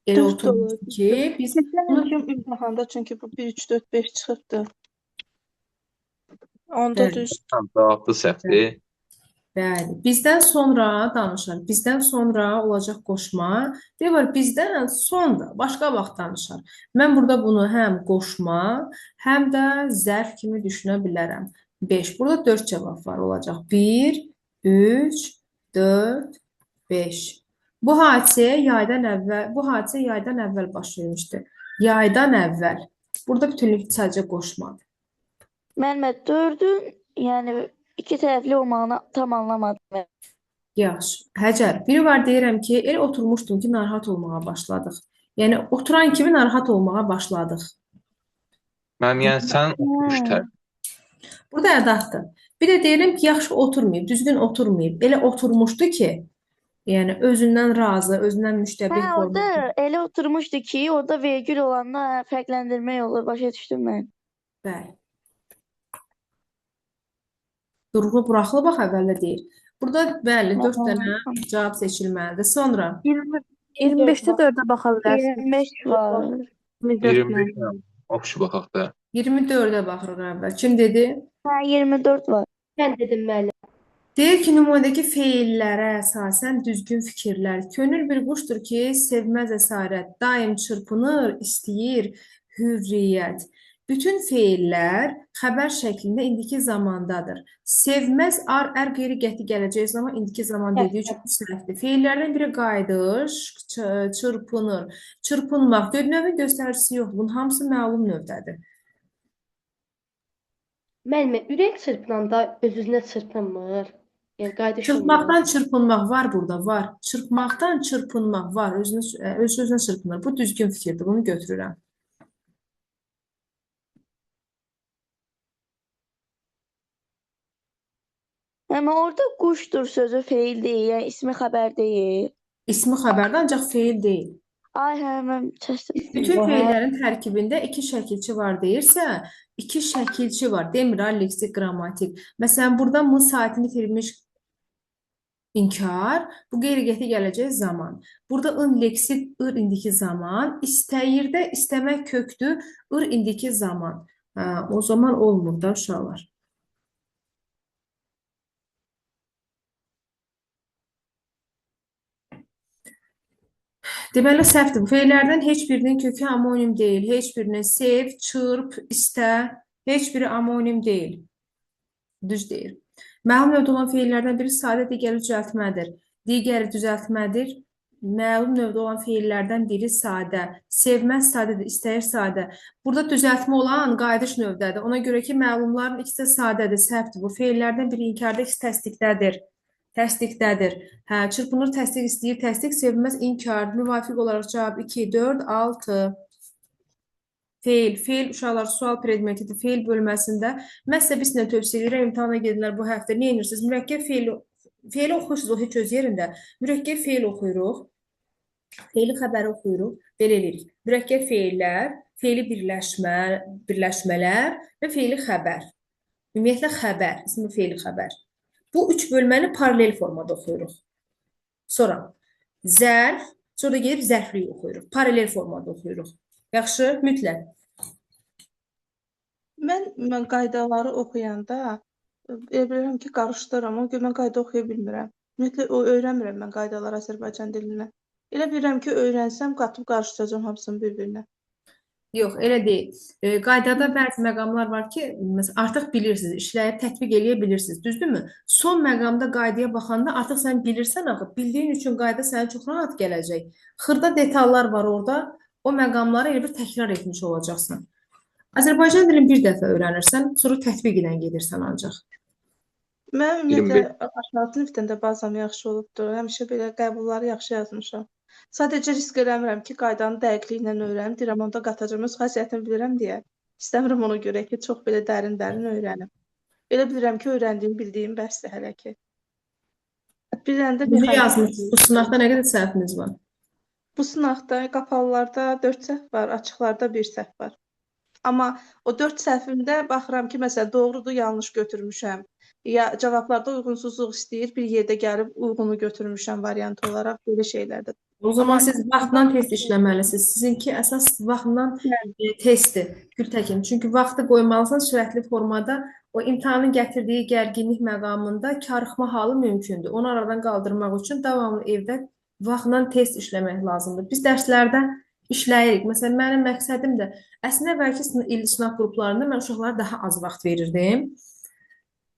Elə Düz oturmuşdu doğru. ki, biz Keçən bunu ilki imtahanda çünki bu 1 3 4 5 çıxıbdı. Onda Bəli. düz. Cavablı səhvdir. Bəli, bizdən sonra danışar. Bizdən sonra olacaq qoşma. Deyir, bizdən sonra başqa vaxt danışar. Mən burada bunu həm qoşma, həm də zərf kimi düşünə bilərəm. 5. Burada 4 cavab var olacaq. 1, 3, 4, 5. Bu hadisə yaydan əvvəl baş vermişdi. Yaydan əvvəl. Burada bütünlük sadəcə qoşmadır. Müəllimə 4-ün, yəni iki tərəfli olmağını tam anlamadım. Yaxşı. Həcər, biri var deyirəm ki, elə oturmuşdum ki, narahat olmağa başladıq. Yəni, oturan kimi narahat olmağa başladıq. Mən yəni sənin oxuş tərəfi. Burada ədatdır. Bir də deyirəm ki, yaxşı oturmayıb, düzgün oturmayıb. Elə oturmuşdu ki, yəni özündən razı, özündən müştəbih Hə, formada. orada elə oturmuşdu ki, orada vergül olanda fərqləndirmək olur, başa düşdüm mən. Bəli. Durğu buraxılı bax əvvəldə deyir. Burada bəli 4 dənə cavab seçilməlidir. Sonra 25-də 4-ə baxa bilərsiniz. 25 var. 24 25 mənim. Oxşu baxaq da. 24-ə baxırıq əvvəl. Kim dedi? Ha, 24 var. Mən dedim müəllim. Deyir ki, nümunədəki feillərə əsasən düzgün fikirlər. Könül bir quşdur ki, sevməz əsarət, daim çırpınır, istəyir hürriyyət. Bütün feillər xəbər şəklində indiki zamandadır. Sevməz ər qeyri qəti gələcək zaman indiki zaman dediyi üçün bu səhvdir. Feillərdən biri qayıdış, çırpınır, çırpınmaq. Növün göstəricisi yoxdur. Bunun hamısı məlum növdədir. Müəllimə, ürək çırpınanda öz-özünə çırpınmır. Yəni qayıdış olmur. Çırpmaqdan çırpınmaq var burada, var. Çırpmaqdan çırpınmaq var, öz-özünə çırpınır. Bu düzgün fikirdir, bunu götürürəm. Ama orada quşdur sözü feil değil, yani ismi xəbər deyil. İsmi xəbərdə ancaq feil deyil. Ay hə, mən çəsdim. Bütün feillərin tərkibində iki şəkilçi var deyirsə, iki şəkilçi var. Demir ha, leksik, qrammatik. Məsələn, burada M saatini itirmiş inkar, bu qeyri-qəti gələcək zaman. Burada ın leksik, ır indiki zaman. İstəyirdə istəmək kökdür, ır indiki zaman. O zaman olmur da uşaqlar. Deməli, səhvdir. Bu feillərdən heç birinin kökü amonim deyil. Heç birinin sev, çırp, istə, heç biri amonim deyil. Düz deyil. Məlum növdə olan feillərdən biri sadə, digəri düzəltmədir. Digəri düzəltmədir. Məlum növdə olan feillərdən biri sadə. Sevməz sadədir, istəyir sadə. Burada düzəltmə olan qayıdış növdədir. Ona görə ki, məlumların ikisi də sadədir, səhvdir. Bu feillərdən biri inkarda, ikisi təsdiqdədir. Təsdiqdədir. Hə, çırpınır, təsdiq istəyir, təsdiq, sevməz, inkar. Müvafiq olaraq cavab 2, 4, 6. Feil. Feil uşaqlar sual predmetidir. Feil bölməsində. Mən sizə bir sinə tövsiyə edirəm, imtahana gedirlər bu həftə. Nə edirsiniz? Mürəkkəb feili oxuyursunuz o heç öz yerində. Mürəkkəb feil oxuyuruq. Feili xəbəri oxuyuruq. Belə edirik. Mürəkkəb feillər, feili birləşmələr və feili xəbər. Ümumiyyətlə xəbər, ismi feili xəbər. Bu üç bölməni paralel formada oxuyuruq. Sonra zərf, sonra gedib zərfliyi oxuyuruq. Paralel formada oxuyuruq. Yaxşı, mütləq. Mən qaydaları oxuyanda bilirəm ki, qarışdırıram. O gün mən qayda oxuya bilmirəm. Ümumiyyətlə, öyrənmirəm mən qaydaları Azərbaycan dilinə. Elə bilirəm ki, öyrənsəm, qatıb qarışdıracağım hamısını bir-birinə. Yox, elə deyil. Qaydada bəzi məqamlar var ki, məsələn, artıq bilirsiniz, işləyib tətbiq eləyə bilirsiniz, düzdürmü? Son məqamda qaydaya baxanda artıq sən bilirsən axı, bildiyin üçün qayda sənə çox rahat gələcək. Xırda detallar var orada, o məqamları elə bir təkrar etmiş olacaqsan. Azərbaycan dilini bir dəfə öyrənirsən, sonra tətbiq edən gedirsən ancaq. Mən ümumiyyətlə, aşağı sinifdən də bazam yaxşı olubdur. Həmişə belə qəbulları yaxşı yazmışam. Sadəcə risk eləmirəm ki, qaydanı dəqiqliyi ilə öyrənim. Deyirəm, onda qatacağım, öz xasiyyətimi bilirəm deyə. İstəmirəm ona görə ki, çox belə dərin-dərin öyrənim. Elə bilirəm ki, öyrəndiyim, bildiyim bəsdir hələ ki. Biləndə Ne yazmışsınız? Bu sınaqda nə qədər səhviniz var? Bu sınaqda qapalılarda 4 səhv var, açıqlarda 1 səhv var. Amma o 4 səhvimdə baxıram ki, məsələn, doğrudur, yanlış götürmüşəm. Ya cavablarda uyğunsuzluq istəyir, bir yerdə gəlib uyğunu götürmüşəm variant olaraq belə şeylərdə. O zaman siz vaxtla test işləməlisiniz. Sizinki əsas vaxtla testdir, Gültəkin. Çünki vaxtı qoymalısınız sürətli formada. O imtahanın gətirdiyi gərginlik məqamında karıxma halı mümkündür. Onu aradan qaldırmaq üçün davamlı evdə vaxtla test işləmək lazımdır. Biz dərslərdə işləyirik. Məsələn, mənim məqsədim də əslində bəlkə il sınaq qruplarında mən uşaqlara daha az vaxt verirdim.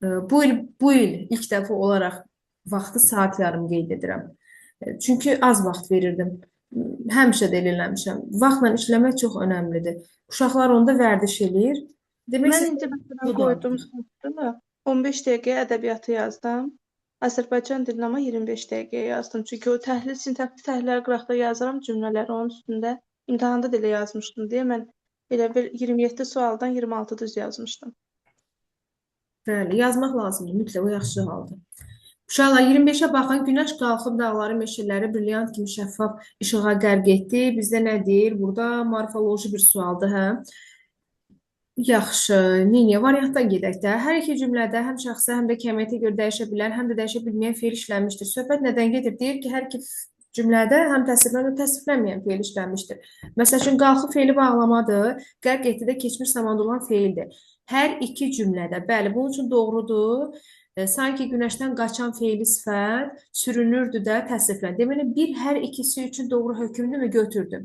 Bu il ilk dəfə olaraq vaxtı saat yarım qeyd edirəm. Çünki az vaxt verirdim. Həmişə də eləmişəm. Vaxtla işləmək çox önəmlidir. Uşaqlar onda vərdiş eləyir. Demək Mən indi məsələn qoydum sınıfda 15 dəqiqəyə ədəbiyyatı yazdım. Azərbaycan dilini amma 25 dəqiqəyə yazdım. Çünki o təhlil, sintaktik təhlillər qıraqda yazıram cümlələri onun üstündə. İmtahanda da elə yazmışdım deyə mən elə bir 27 sualdan 26 düz yazmışdım. Bəli, yazmaq lazımdır. Mütləq o yaxşı haldır. Uşaqlar 25-ə baxın, günəş qalxıb dağları, meşələri brilyant kimi şəffaf işığa qərq etdi. Bizdə nə deyir? Burada morfoloji bir sualdır, hə? Yaxşı, Niniyə variantdan gedək də. Hər iki cümlədə həm şəxsə, həm də kəmiyyətə görə dəyişə bilən, həm də dəyişə bilməyən fe'l işlənmişdir. Söhbət nədən gedir? Deyir ki, hər iki cümlədə həm təsvirlənən, həm təsvirlənməyən fe'l işlənmişdir. Məsəl üçün, qalxıb fe'li bağlamadır, qərq etdi də keçmiş zamanda olan fe'ldir. Hər iki cümlədə, bəli, bunun üçün doğrudur. Sanki günəşdən qaçan fe'li sifət sürünürdü də təsvirlən. Deməli, bir hər ikisi üçün doğru hökmdürmü götürdüm.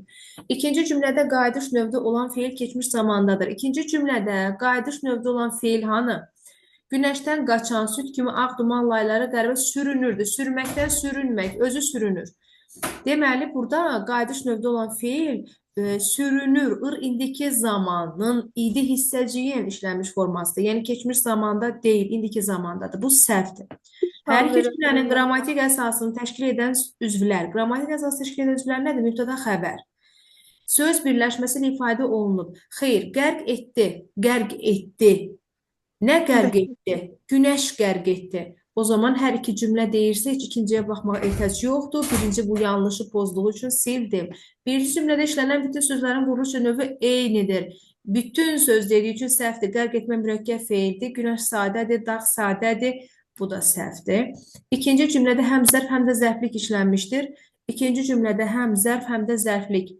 İkinci cümlədə qayıdış növdə olan fe'l keçmiş zamandadır. İkinci cümlədə qayıdış növdə olan fe'l hanı? Günəşdən qaçan süd kimi ağ duman layları qərbə sürünürdü. Sürməkdən sürünmək, özü sürünür. Deməli, burada qayıdış növdə olan fe'l sürünür. İndiki zamanın idi hissəciyin işlənmiş formasıdır. Yəni, keçmiş zamanda deyil, indiki zamandadır. Bu səhvdir. Hər iki cümlənin qrammatik əsasını təşkil edən üzvlər. Qrammatik əsası təşkil edən üzvlər nədir? Mübtəda xəbər. Söz birləşməsi ilə ifadə olunub. Xeyr, qərq etdi, qərq etdi. Nə qərq etdi? Günəş qərq etdi. O zaman hər iki cümlə deyirsə, heç ikinciyə baxmağa ehtiyac yoxdur. Birinci bu yanlışı pozduğu üçün sildim. Birinci cümlədə işlənən bütün sözlərin quruluş növü eynidir. Bütün söz dediyi üçün səhvdir. Qərq etmə mürəkkəb fe'ldir. Günəş sadədir, dağ sadədir. Bu da səhvdir. İkinci cümlədə həm zərf, həm də zərflik işlənmişdir. İkinci cümlədə həm zərf, həm də zərflik.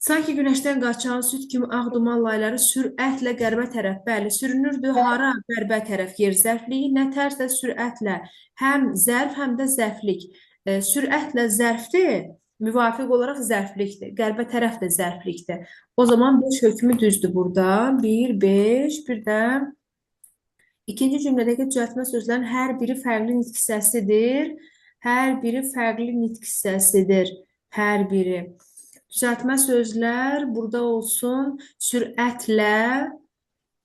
Sanki günəşdən qaçan süd kimi ağ duman layları sürətlə qərbə tərəf, bəli, sürünürdü, hara qərbə tərəf yer zərfliyi, nə tərsə sürətlə, həm zərf, həm də zərflik. Sürətlə zərfdir, müvafiq olaraq zərflikdir, qərbə tərəf də zərflikdir. O zaman 5 hökmü düzdür burada, 1, 5, bir də ikinci cümlədəki düzəltmə sözlərin hər biri fərqli nitq hissəsidir, hər biri fərqli nitq hissəsidir, hər biri. Düzəltmə sözlər burada olsun, sürətlə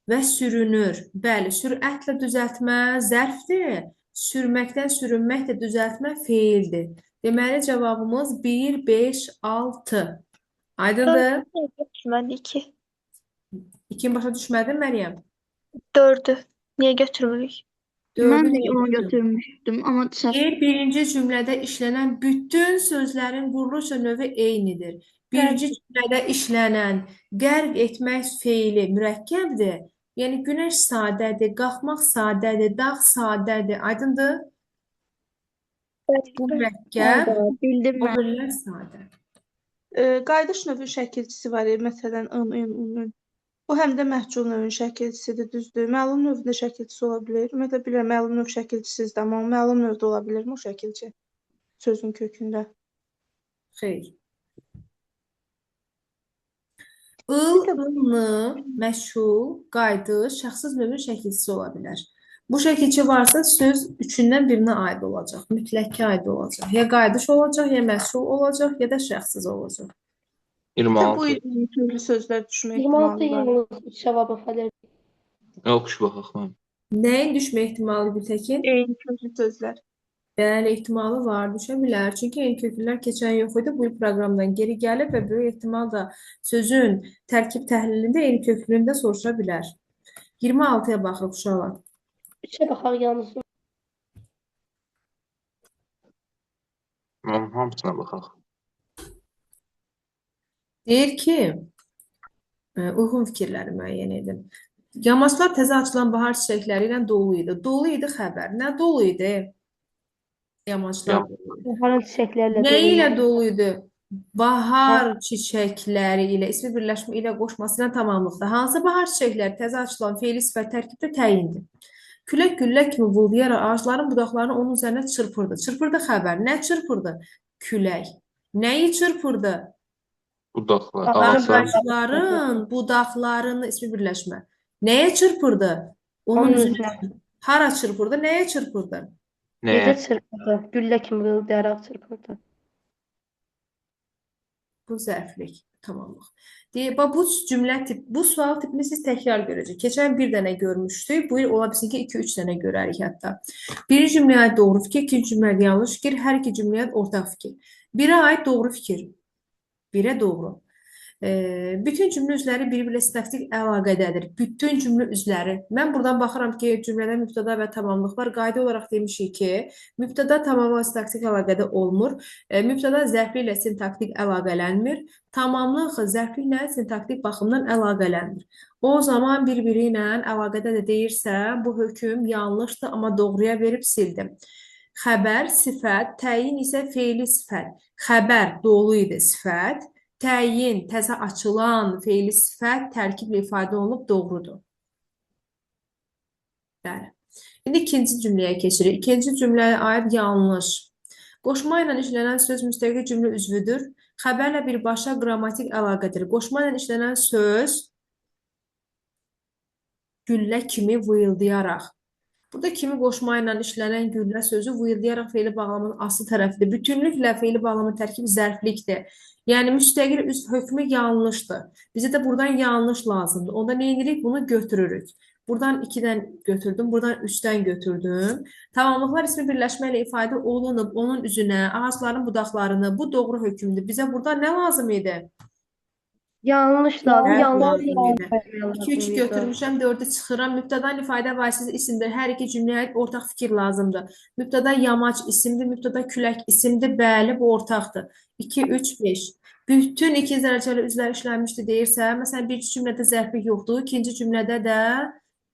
və sürünür. Bəli, sürətlə düzəltmə zərfdir, sürməkdən sürünmək də düzəltmə fe'ldir. Deməli, cavabımız 1, 5, 6. Aydındır? Düşmədi 2. 2-ni başa düşmədin, Məryəm? 4'ü. Niye götürmürük? Dördü Mən də niyə onu götürdün? götürmüşdüm, amma səhv. Birinci cümlədə işlənən bütün sözlərin quruluş növü eynidir. Birinci cümlədə işlənən qərq etmək fe'li mürəkkəbdir. Yəni, günəş sadədir, qalxmaq sadədir, dağ sadədir. Aydındır? Bu mürəkkəb, Bildim o mən. birilər sadə. Qayıdış növü şəkilçisi var, məsələn, ın. Bu həm də məhcul növün şəkilçisidir, düzdür. Məlum növdə şəkilçisi ola bilər. Ümumiyyətlə bilirəm, məlum növ şəkilçisidir, amma məlum növdə ola bilirmi o şəkilçi sözün kökündə? Xeyr. Inı, məşhul, qayıdış, şəxsiz növün şəkilçisi ola bilər. Bu şəkilçi varsa söz üçündən birinə aid olacaq, mütləqə aid olacaq. Ya qayıdış olacaq, ya məşhul olacaq, ya da şəxsiz olacaq. Bu 26. türlü sözlər düşmə 26 ehtimalı var. yalnız cavabı falan. Yox, baxaq mən. Nəyin düşmə ehtimalı Gültəkin? Eyni köklü sözlər. Bəli, ehtimalı var, düşə bilər. Çünki eyni köklülər keçən yox idi, bu il proqramdan geri gəlib və böyük ehtimal da sözün tərkib təhlilində eyni köklüyündə soruşa bilər. 26-ya baxıb uşaqlar. 3'e baxaq yalnız. Mən hamısına baxaq. Deyir ki, uyğun fikirləri müəyyən edin. Yamaçlar təzə açılan bahar çiçəkləri ilə dolu idi. Dolu idi xəbər. Nə dolu idi? Yamaçlar. Baharın çiçəklərlə Nə dolu. ilə dolu idi? Bahar çiçəkləri ilə, ismi birləşmə ilə qoşması ilə tamamlıqda. Hansı bahar çiçəkləri təzə açılan fe'li sifət tərkibdə təyindir? Külək güllə kimi buldayaraq ağacların budaqlarını onun üzərinə çırpırdı. Çırpırdı xəbər. Nə çırpırdı? Külək. Nəyi çırpırdı? Budaqlar, Ağacların budaqlarını, ismi birləşmə. Nəyə çırpırdı? Onun Onun üzünə. Hara çırpırdı? Nəyə çırpırdı? Nəyə? Necə çırpırdı? Güllə kimi qıldayaraq çırpırdı. Bu zərflik, tamamlıq. Bu cümlə tip, bu sual tipini siz təkrar görəcək. Keçən bir dənə görmüşdük. Bu il ola bilsin ki, 2-3 dənə görərik hətta. Birinci cümləyə aid doğru fikir, ikinci cümləyə yanlış fikir, hər iki cümləyə aid ortaq fikir. Birə aid doğru fikir. Birə doğru. Bütün cümlə üzvləri bir-birilə sintaktik əlaqədədir. Bütün cümlə üzvləri. Mən buradan baxıram ki, cümlədə mübtəda və tamamlıq var. Qayda olaraq demişik ki, mübtəda tamamla sintaktik əlaqədə olmur. Mübtəda zərfli ilə sintaktik əlaqələnmir. Tamamlıq zərfli ilə sintaktik baxımdan əlaqələnmir. O zaman bir-biri ilə əlaqədə də deyirsə, bu hökm yanlışdır, amma doğruya verib sildim. Xəbər, sifət, təyin isə feili sifət. Xəbər dolu idi sifət. Təyin, təzə açılan feili sifət tərkiblə ifadə olunub doğrudur. Bəli. İndi ikinci cümləyə keçirik. İkinci cümləyə aid yanlış. Qoşma ilə işlənən söz müstəqil cümlə üzvüdür. Xəbərlə birbaşa qrammatik əlaqədir. Qoşma ilə işlənən söz güllə kimi vıyıldayaraq. Burada kimi qoşma ilə işlənən güllə sözü vıyıldayaraq feili bağlamanın aslı tərəfidir. Bütünlüklə feili bağlama tərkibi zərflikdir. Yəni müstəqil hökmü yanlışdır. Bizə də buradan yanlış lazımdır. Onda nə edirik? Bunu götürürük. Buradan 2-dən götürdüm, buradan 3-dən götürdüm. Tamamlıqlar ismi birləşmə ilə ifadə olunub, onun üzünə, ağacların budaqlarını, bu doğru hökmdür. Bizə burada nə lazım idi? Yanlış lazım, Zərf yanlış lazım idi. lazım 2-3 idi. götürmüşəm, 4-ü çıxıram. Mübtədan ifadə vasitəsi isimdir. Hər iki cümləyə aid ortaq fikir lazımdır. Mübtəda yamaç isimdir, mübtəda külək isimdir. Bəli, bu ortaqdır. 2, 3, 5. Bütün ikiz dərəcəli üzlər işlənmişdir deyirsə, məsələn, birinci cümlədə zərflik yoxdur, ikinci cümlədə də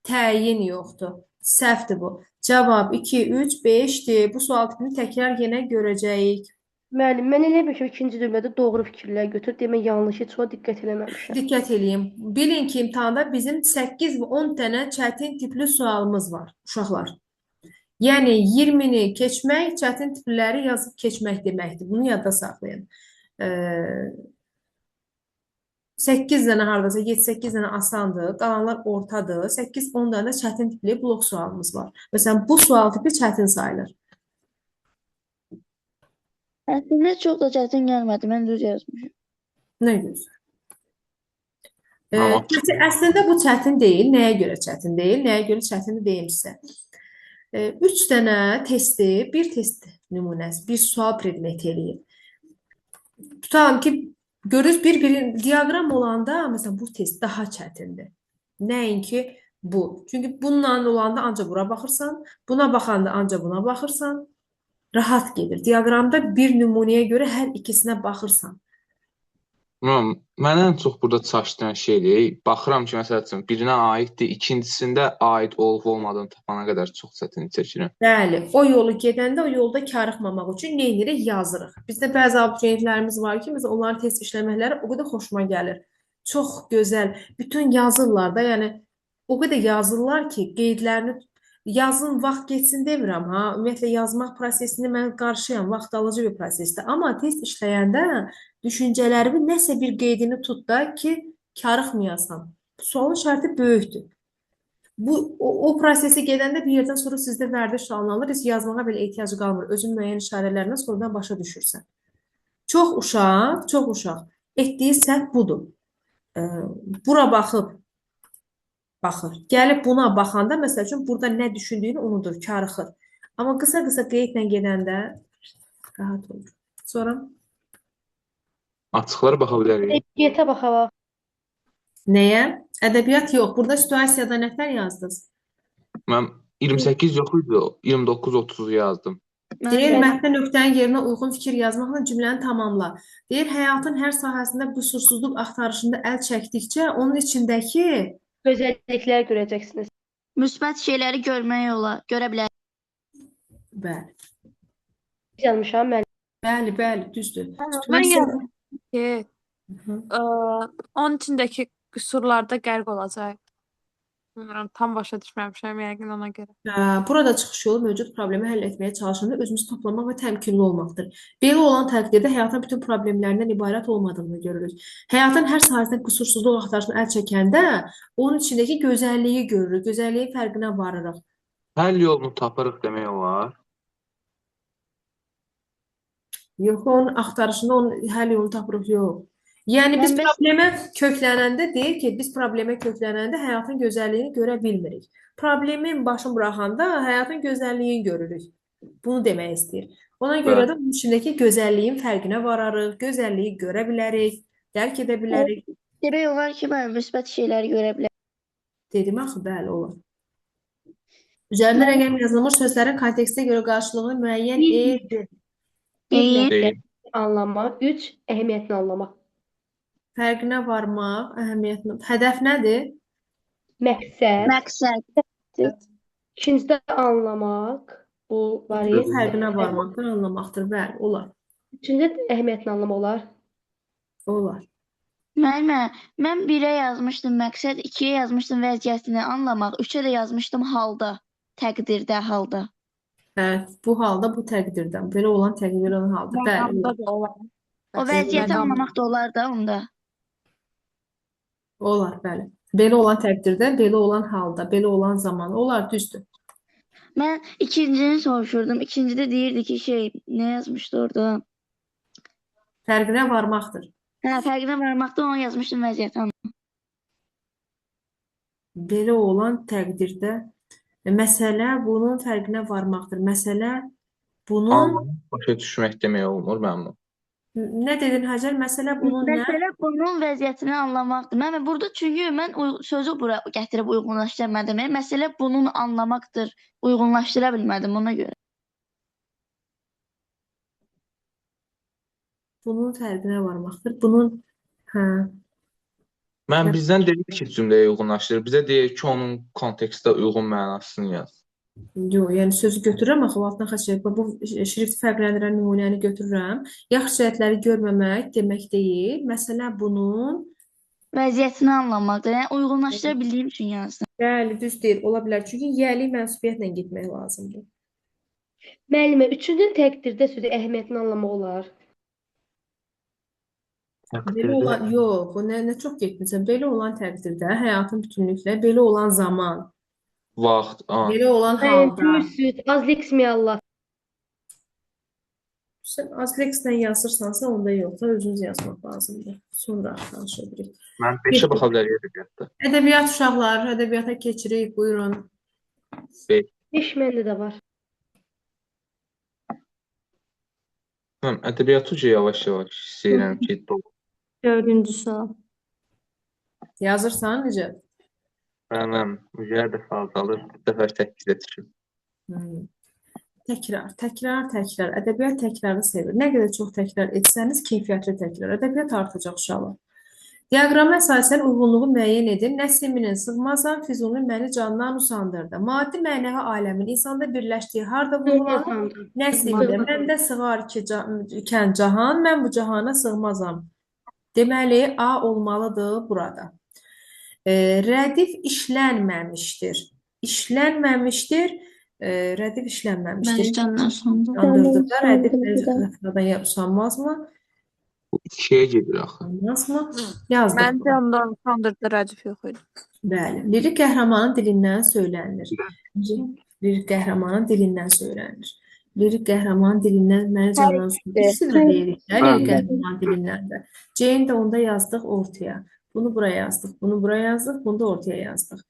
təyin yoxdur. Səhvdir bu. Cavab 2, 3, 5-dir. Bu sual tipini təkrar yenə görəcəyik. Müəllim, mən elə bir ki, ikinci cümlədə doğru fikirlər götür. Demək yanlış heç o diqqət eləməmişəm. Diqqət edin. Bilin ki, imtahanda bizim 8 və 10 dənə çətin tipli sualımız var, uşaqlar. Yəni 20-ni keçmək, çətin tipliləri yazıb keçmək deməkdir. Bunu yadda saxlayın. 8 dənə hardasa 7-8 dənə asandır, qalanlar ortadır. 8-10 dənə çətin tipli blok sualımız var. Məsələn, bu sual tipi çətin sayılır. Əslində çox da çətin gəlmədi. Mən düz yazmışam. Nə gözəl. Əslində bu çətin deyil. Nəyə görə çətin deyil? Nəyə görə çətin deyim sizə? 3 dənə testi, bir test nümunəsi, bir sual predmeti eləyir. Tutalım ki, görürüz bir-birinin diaqram olanda, məsələn, bu test daha çətindir. Nəinki bu. Çünki bununla olanda ancaq bura baxırsan, buna baxanda ancaq buna baxırsan, rahat gedir. Diaqramda bir nümunəyə görə hər ikisinə baxırsan. Mən ən çox burada çaşdıran şeydir. Baxıram ki, məsəl üçün birinə aiddir, ikincisində aid olub-olmadığını tapana qədər çox çətin çəkirəm. Bəli, o yolu gedəndə o yolda karıxmamaq üçün nə edirik? Yazırıq. Bizdə bəzi abituriyentlərimiz var ki, mesela onların test işləməkləri o qədər xoşuma gəlir. Çox gözəl. Bütün yazırlar da, yəni o qədər yazırlar ki, qeydlərini yazın, vaxt geçsin demirəm, ha. Ümumiyyətlə yazmaq prosesini mən qarşıyam, vaxt alıcı bir prosesdir. Amma test işləyəndə düşüncələrimi nəsə bir qeydini tut da ki, karıxmayasan. Sualın şərti böyükdür. O prosesi gedəndə bir yerdən sonra sizdə vərdiş alınır, heç yazmağa belə ehtiyac qalmır. Özün müəyyən işarələrlə sonradan başa düşürsən. Çox uşaq etdiyi səhv budur. Bura baxır. Gəlib buna baxanda, məsəl üçün, burada nə düşündüyünü unudur, karıxır. Amma qısa-qısa qeydlə gedəndə rahat olur. Sonra? Açıqlara baxa bilərik. Ədəbiyyata baxaq. Nəyə? Ədəbiyyat yox. Burada situasiyada nətər yazdınız? Mən 28 yox idi, 29-30 yazdım. Deyir, mətndə nöqtənin yerinə uyğun fikir yazmaqla cümləni tamamla. Deyir, həyatın hər sahəsində qüsursuzluq axtarışında əl çəkdikcə onun içindəki Gözəlliklər görəcəksiniz. Müsbət şeyləri görə bilərik. Bəli. Yazmışam mən. Bəli, düzdür. Mən yazdım ki, onun içindəki qüsurlarda qərq olacaq. Bilmirəm, tam başa düşməmişəm yəqin ona görə. Burada çıxış yolu mövcud problemi həll etməyə çalışanda özümüzü toplamaq və təmkinli olmaqdır. Belə olan təqdirdə həyatın bütün problemlərindən ibarət olmadığını görürük. Həyatın hər sahəsində qüsursuzluq axtarışına əl çəkəndə onun içindəki gözəlliyi görürük, gözəlliyin fərqinə varırıq. Həll yolunu tapırıq demək olar. Yox, onun axtarışında onun həll yolunu tapırıq, yox. Yəni biz problemə köklənəndə deyir ki, biz problemə köklənəndə həyatın gözəlliyini görə bilmirik. Problemin başını buraxanda həyatın gözəlliyini görürük. Bunu demək istəyir. Ona görə də onun içindəki gözəlliyin fərqinə vararıq, gözəlliyi görə bilərik. dərk edə bilərik. Demək olar ki, mən müsbət şeyləri görə bilərəm. Dedim axı, bəli, olar. Üzərində rəqəm yazılmış sözlərin kontekstinə görə qarşılığını müəyyən edin. Bir Deyil. Deyil. anlamaq, 3 əhəmiyyətini anlamaq. Fərqinə varmaq, əhəmiyyətini. Hədəf nədir? Məqsəd, Məqsəd. ikincidə anlamaq, bu var Bu idi. fərqinə varmaqdan anlamaqdır. Bəli, olar. Üçüncüdə əhəmiyyətini anlamaq olar. Olar. Müəllimə, mən 1-ə yazmışdım məqsəd, 2-yə yazmışdım vəziyyətini anlamaq, 3-ə də yazmışdım halda, təqdirdə, halda. Hə, bu halda bu təqdirdən. Belə olan təqdir olan halda. Bəli, olar. Da olar. O vəziyyəti Məqam- anlamaq da olar da onda. Olar, bəli. Belə olan təqdirdə, belə olan halda, belə olan zaman. Olar, düzdür. Mən ikincini soruşurdum. İkincidə deyirdi ki, nə yazmışdı orada? Fərqinə varmaqdır. Hə, fərqinə varmaqda onu yazmışdım vəziyyəti anlamaq. Belə olan təqdirdə məsələ bunun fərqinə varmaqdır. Məsələ bunun Anlamaq, başa düşmək demək olmur mənim. nə dedin Həcər? Məsələ bunun nə? Məsələ bunun vəziyyətini anlamaqdır. Mən burada çünki mən sözü bura gətirib uyğunlaşdırmadım. Məsələ bunun anlamaqdır. Uyğunlaşdıra bilmədim ona görə. Bunun fərqinə varmaqdır. Bunun hə, Mən bizdən deyir ki, cümləyə uyğunlaşdır. Bizə deyir ki, onun kontekstə uyğun mənasını yaz. yox, yəni sözü götürürəm axı altdan xətt bu şrifti fərqləndirən nümunəni götürürəm. Yaxşı cəhətləri görməmək demək deyil. Məsələ bunun Vəziyyətini anlamaqdır. Yəni uyğunlaşdıra bildiyim üçün yazdım. bəli, düz deyil, ola bilər. Çünki yəli mənsubiyyətlə getmək lazımdır. Müəllimə, üçüncü təqdirdə sözü əhəmiyyətini anlamaq olar. Belə olan, yox, o nə çox getmisən. Belə olan təqdirdə həyatın bütünlüklə, belə olan zaman, Vaxt, an. belə olan halda. Düz, az leksmiyallah. Sən azlekslə yazırsansa, onda yox da özünüz yazmaq lazımdır. Sonra danışa bilərik. Mən 5-ə baxa bilərik ədəbiyyatda. Ədəbiyyat uşaqlar, ədəbiyyata keçirik, buyurun. 5 məndə də var. Mən ədəbiyyatı yavaş-yavaş istəyirəm ki, dolu. 4-cü sual. Yazırsan necə? Mənim mücər dəfə azalır, bir dəfə təkid edir. Təkrar, təkrar, təkrar. Ədəbiyyat təkrarı sevir. Nə qədər çox təkrar etsəniz, keyfiyyətli təkrar. Ədəbiyyat artacaq uşaqlar. Diaqrama əsasən uyğunluğu müəyyən edin. Nəsiminin sığmazam, Füzuli məni candan usandırdı. Maddi mənəvi aləmin insanda birləşdiyi harda vurulur? Nəsimdə məndə sığar ikən cahan, mən bu cahana sığmazam. Deməli, A olmalıdır burada. Rədif işlənməmişdir. İşlənməmişdir. Rədif işlənməmişdir. Candan sonda. Yandırdıqda rədif məzəflərdən usanmaz mı? Bu 2-yə gedir axı. Usanmaz mı? Yazdık. Məncə ondan kandırdı rədif yox idi. Bəli. Lirik qəhrəmanın dilindən söylənilir. Lirik qəhrəmanın dilindən söylənilir. Lirik qəhrəmanın dilindən məni candan usandır. İkisi də deyirik də, lirik qəhrəmanın dilindən də. C-ni də onda yazdıq ortaya. Bunu buraya yazdıq, bunu buraya yazdıq, bunu da ortaya yazdıq.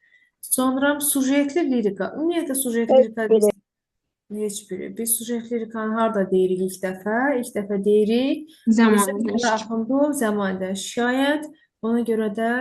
Sonra sujetli lirika. Ümumiyyətlə sujetli lirika heç biri. Biz sujetli lirikanı harda deyirik ilk dəfə? İlk dəfə deyirik. Axındı zamanda şayət. Ona görə də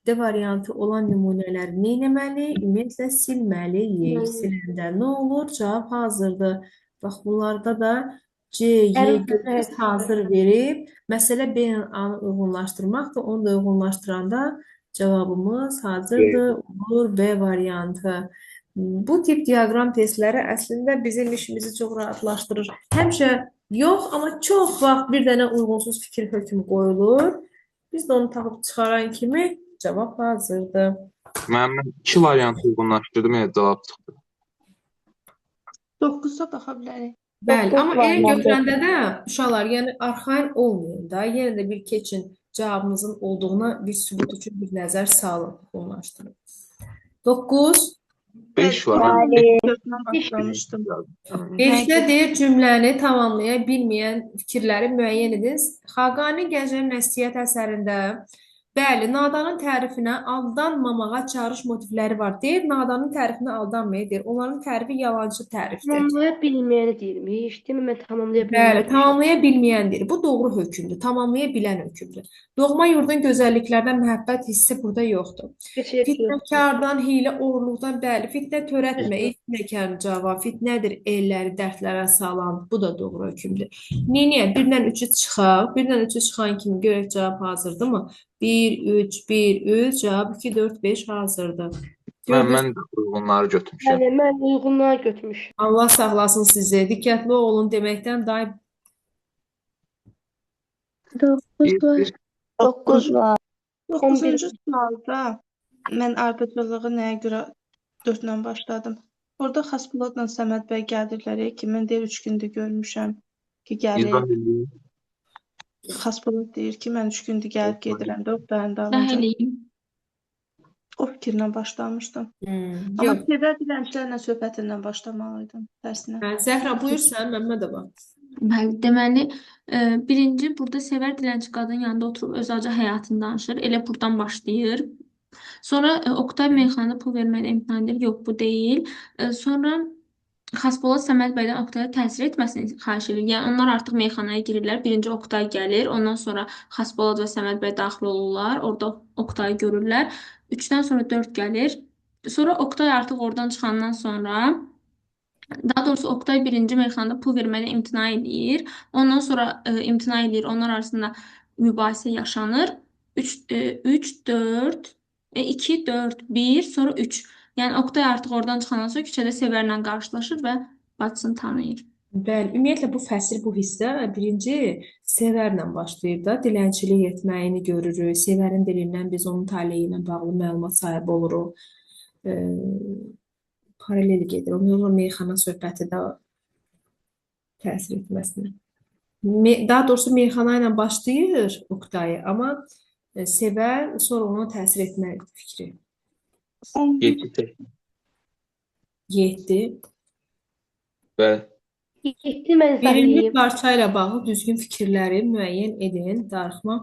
D variantı olan nümunələri nə etməli? Ümumiyyətlə silməliyik. Siləndə nə olur? Cavab hazırdır. Bax, bunlarda da C, Y götürüb hazır verib. Məsələ B ilə A-nı uyğunlaşdırmaqdır. Onu da uyğunlaşdıranda cavabımız hazırdır. Olur B variantı. Bu tip diaqram testləri əslində bizim işimizi çox rahatlaşdırır. Həmişə yox, amma çox vaxt bir dənə uyğunsuz fikir hökmü qoyulur. Biz də onu tapıb çıxaran kimi cavab hazırdır. Mən 2 variantı uyğunlaşdırdım, cavab çıxdı. 9-a baxa bilərik. Bəli, amma elə götürəndə də uşaqlar, yəni arxain olmayın da, yenə də bir keçin cavabınızın olduğuna bir sübut üçün bir nəzər salın, uyğunlaşdırın. 9. 5 var. Başlamışdım. 5-də deyir cümləni tamamlaya bilməyən fikirləri müəyyən edin. Xaqani Gəncənin Nəslihət əsərində Bəli, nadanın tərifinə aldanmamağa çağırış motivləri var. Deyir, nadanın tərifinə aldanmayın, deyir. Onların tərifi yalançı tərifdir. Tamamlaya bilməyəni deyirmiş. Değil mi? Mən tamamlaya Bəli, bilməyəni. tamamlaya bilməyəndir. Bu doğru hökmdür. Tamamlaya bilən hökmdür. Doğma yurdun gözəlliklərdən məhəbbət hissi burada yoxdur. Heç yoxdur. Fitnəkardan, hiylə, oğurluqdan, bəli, fitnə törətmə, ey fitnəkar cavab, fitnədir elləri dərdlərə salan, bu da doğru hökmdür. Niyə? 1-dən 3-ü çıxaq, 1-dən 3-ü çıxan kimi görək cavab hazırdırmı? 1, 3, 1, 3, cavab 2, 4, 5 hazırdır. Mən də uyğunları götürmüşəm. Bəli, mən uyğunlar götürmüşəm. Allah saxlasın sizi. Diqqətli olun deməkdən daim 9 var. 9 var. 9-cu sualda mən ardıcıllığı nəyə görə 4 ilə başladım? Orada Xaspoladla Səməd bəy gəlirlər ki, mən deyir 3 gündür görmüşəm ki, gəlir. İzah edeyim. Xaspolad deyir ki, mən 3 gündür gəlib gedirəm də Oqtayın dalınca. O fikirlə başlamışdım. Amma yox. Sevər dilənçilərlə söhbətindən başlamalıydım dərsinə. Zəhra buyursan, Məmmədova. Bəli, deməli, birinci burada Sevər dilənçi qadın yanında oturub öz acı həyatını danışır. Elə buradan başlayır. Sonra Oqtay meyxanada pul verməyə imtina edir. Yox, bu deyil. Sonra Xaspolad Səməd bəydən Oqtaya təsir etməsini xahiş edir. Yəni onlar artıq meyxanaya girirlər. Birinci Oqtay gəlir, ondan sonra Xaspolad və Səməd bəy daxil olurlar. Orada Oqtayı görürlər. 3-dən sonra 4 gəlir. Sonra Oqtay artıq oradan çıxandan sonra daha doğrusu Oqtay birinci meyxanada pul verməyə imtina edir. Ondan sonra imtina edir. Onlar arasında mübahisə yaşanır. 3, 4, 2, 4, 1, sonra 3. Yəni Oqtay artıq oradan çıxandan sonra küçədə Sevərlə qarşılaşır və bacısını tanıyır. Bəli, ümumiyyətlə bu fəsil, bu hissə birinci Sevərlə başlayır da, dilənçilik etməyini görürük. Sevərin dilindən biz onun taleyi ilə bağlı məlumat sahibi oluruq. Paralel gedir. Ondan sonra meyxana söhbəti də təsir etməsinə. Daha doğrusu meyxana ilə başlayır Oqtayı, amma Sevər sonra ona təsir etmək fikri. 7. Bəli. 7 mən izah Birinci edeyim. parça ilə bağlı düzgün fikirləri müəyyən edin. Darıxma.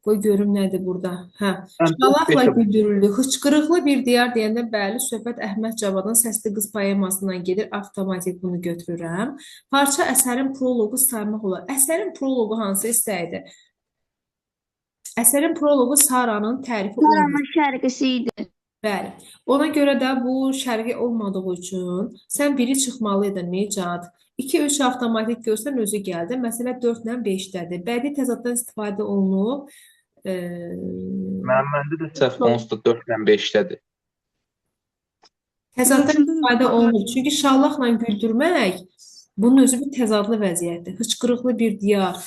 Qoy görüm nədir burada. Şalaqla güldürüldü. Hıçqırıqlı bir diyar deyəndə bəli, söhbət Əhməd Cavadın Səsli Qız poemasından gedir. Avtomatik bunu götürürəm. Parça əsərin proloqu saymaq olar. Əsərin proloqu hansı hissədir? Əsərin proloqu Saranın tərifi olmur. Saranın şərqisi idi. Bəli. Ona görə də bu şərqi olmadığı üçün sən biri çıxmalıydın Nicat. 2-3 avtomatik görsən özü gəldi. Məsələ 4 ilə 5-dədir. Bədii təzaddan istifadə olunub. Məndə də səhv onsuz da 4 ilə 5-dədir. Təzaddan istifadə olunub. Çünki şallaqla güldürmək bunun özü bir təzadlı vəziyyətdir. Hıçqırıqlı bir diyar.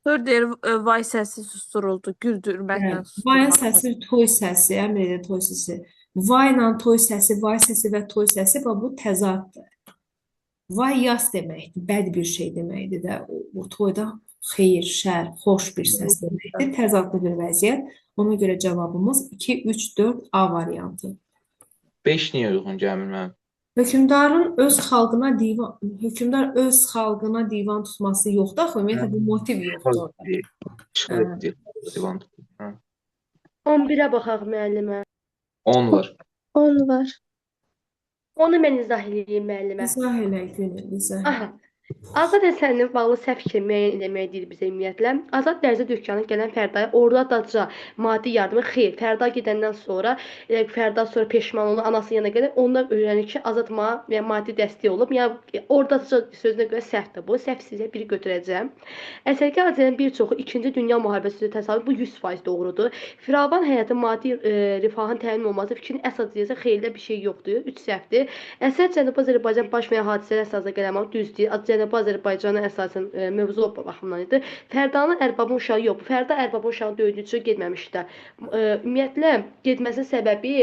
Sonra deyir, vay səsi susturuldu, güldürməklə Vay susturuldu. səsi, toy səsi, əmr edir toy səsi. Vayla toy səsi, vay səsi və toy səsi bu təzaddır. Vay yas deməkdir, bəd bir şey deməkdir də. O toyda xeyir, şər, xoş bir səs deməkdir. Təzadlı bir vəziyyət. Ona görə cavabımız 2, 3, 4 A variantı. 5 niyə uyğun gəlmir mənim? Hökmdar öz xalqına divan tutması yoxdur. Axı, ümumiyyətlə bu motiv yoxdur orada. İşğal edir. Divan tutur. 11-ə baxaq müəllimə. 10 var. 10 var. Onu mən izah edeyim müəllimə. İzah elə, Günel, izah. Aha. Azad əsərinin bağlı səhv fikri müəyyən etmək deyir bizə ümumiyyətlə. Azad dərzi dükanına gələn Fərdaya orada maddi yardımı xeyr. Fərda gedəndən sonra, Fərda sonra peşman olur, anasının yanına gəlir. Ondan öyrənir ki, Azad maddi dəstək olub. Yəni oradaca sözünə görə səhvdir bu. Səhv sizə biri götürəcəm. Əsərdə hadisələrin bir çoxu 2-ci Dünya müharibəsi təsadüf, bu 100% doğrudur. Firavan həyatın maddi rifahın təmin olması fikrinin əsas deyilsə xeyirdə bir şey yoxdur. 3 səhvdir. Əsər Cənubi Azərbaycan baş verən hadisələr əsasında gələn düzdür. Cənubi Azərbaycana əsasən mövzu baxımından idi. Fərdanın ərbabın uşağı yox. Fərda ərbabın uşağı döydüyü üçün getməmişdi. Ümumiyyətlə getməsinin səbəbi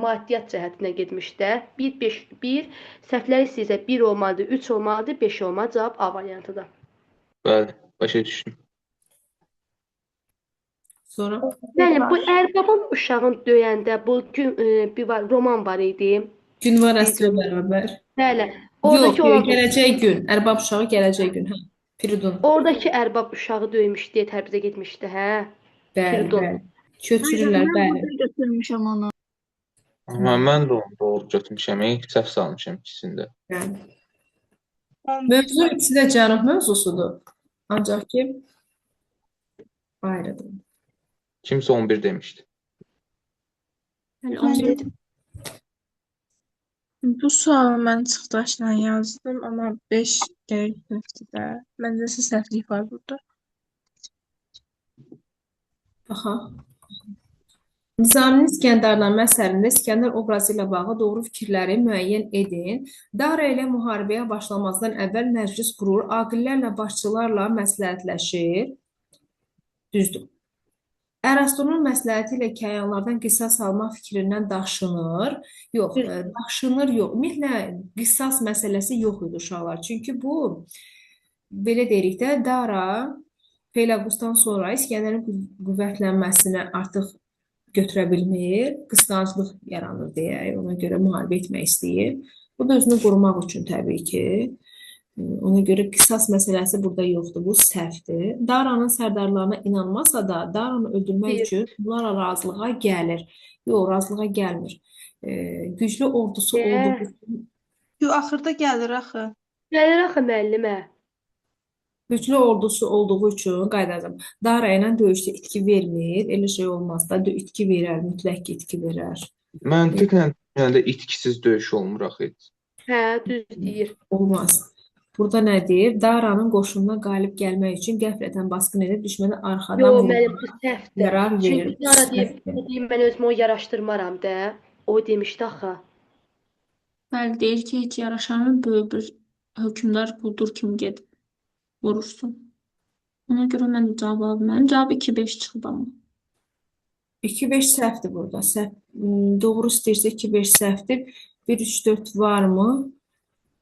maddiyyat cəhətindən getmişdi. 1 səhvlər isə 1 olmalıdır, 3 olmalıdır, 5 olmalıdır. Cavab A variantıdır. Bəli, başa düşdüm. Sonra? Bəli, bu ərbabın uşağın döyəndə bu bir roman var idi. Gün var əsrə bərabər. Bəli. Yox, gələcək gün. Ərbab uşağı gələcək gün. Firidun. Oradakı ərbab uşağı döymüş deyə Təbrizə getmişdi, hə? Bəli, Firidun. bəli. Köçürürlər, Mən bəli. burada götürmüşəm onu. Mən də onu doğru götürmüşəm. Səhv salmışam ikisində. Yəni. 11 Mövzu ikisi də cənub mövzusudur. Ancaq ki, ayrıdır. Kimsə 11 demişdi. Bəli, Mən 11. dedim. Bu sualı mən çıxdaşla yazdım, amma 5 gərək səhvdir də. Məncə səhvlik var burada. Aha. Nizaminin İskəndərnamə əsərində İskəndər obrazı ilə bağlı doğru fikirləri müəyyən edin. Dara ilə müharibəyə başlamazdan əvvəl məclis qurur, aqillərlə, başçılarla məsləhətləşir. Düzdür. Ərastonun məsləhəti ilə kəyanlardan qisas almaq fikrindən daşınır. Yox, daşınır yox. Ümumiyyətlə, qisas məsələsi yox idi uşaqlar. Çünki bu, belə deyirik də, Dara Pelagusdan sonra İskəndərin qüvvətlənməsinə artıq götürə bilmir, qısqanclıq yaranır deyə, ona görə müharibə etmək istəyir. Bu da özünü qorumaq üçün təbii ki. Ona görə qisas məsələsi burada yoxdur, bu səhvdir. Daranın sərdarlarına inanmasa da, Daranı öldürmək üçün bunlarla razılığa gəlir. Yox, razılığa gəlmir. Güclü ordusu olduğu üçün Yo, axırda gəlir axı. Gəlir axı müəllimə. Güclü ordusu olduğu üçün qaydacam. Dara ilə döyüşdə itki vermir. Elə şey olmaz da, itki verər, mütləq ki, itki verər. Məntiqlə yəni itkisiz döyüş olmur axı heç. Hə, düz deyir. Olmaz. Burada nə deyir? Daranın qoşununa qalib gəlmək üçün qəflətən basqın edib düşməni arxadan Yo, vurmağa mənim bu səhvdir. qərar verir. Çünki Dara deyir, Səhvdir. bu deyim, mən özümü o yaraşdırmaram da. O demişdi axı. Bəli, deyir ki, heç yaraşanın böyük bir hökmdar quldur kimi gedib vurursun. Ona görə mən də cavab aldım. Mənim cavab 2-5 çıxdı amma. 2-5 səhvdir burada. Doğru istəyirsə 2-5 səhvdir. 1-3-4 varmı?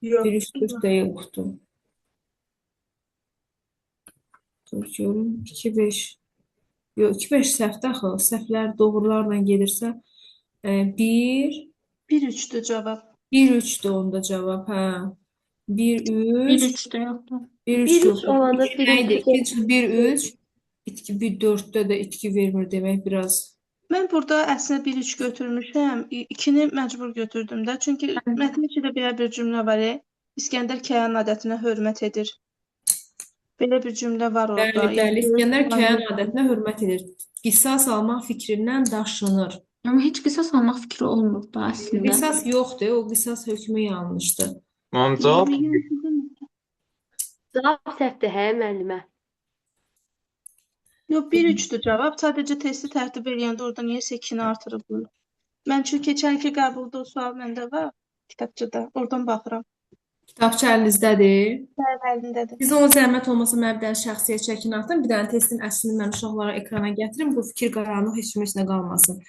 Yox. 1-3-4 də yoxdur. Dur görüm. 2-5. Yox, 2-5 səhvdir axı. Səhvlər doğrularla gedirsə 1 1-3-dür cavab. 1-3-dür onda cavab, hə. 1-3 1-3 də yoxdur. 1-3 1-3 yoxdur. olanda Nəydi? birinci 1-3 itki 1-4-də də itki vermir demək biraz. Mən burada əslində 1-3 götürmüşəm. 2-ni məcbur götürdüm də. Çünki mətnin içində belə bir cümlə var. İskəndər Kəyan adətinə hörmət edir. Belə bir cümlə var orada. Bəli, bəli. İskəndər Kəyan adətinə hörmət edir. Qisas almaq fikrindən daşınır. Amma heç qisas almaq fikri olmur da əslində. Qisas yoxdur, o qisas hökmü yanlışdır. Mənim cavab Cavab səhvdir, hə, müəllimə. Yox, 1-3-dür cavab. Sadəcə testi tərtib eləyəndə orada niyəsə 2-ni artırıblar. Mən çünki keçənki qəbulda o sual məndə var, kitabçıda. Oradan baxıram. Kitabça əlinizdədir. Bəli, əlindədir. Siz o zəhmət olmasa mənə bir dənə şəxsiyyət çəkin atın. Bir dənə testin əslini mən uşaqlara ekrana gətirim. Bu fikir qaranlıq heç kimin içində qalmasın.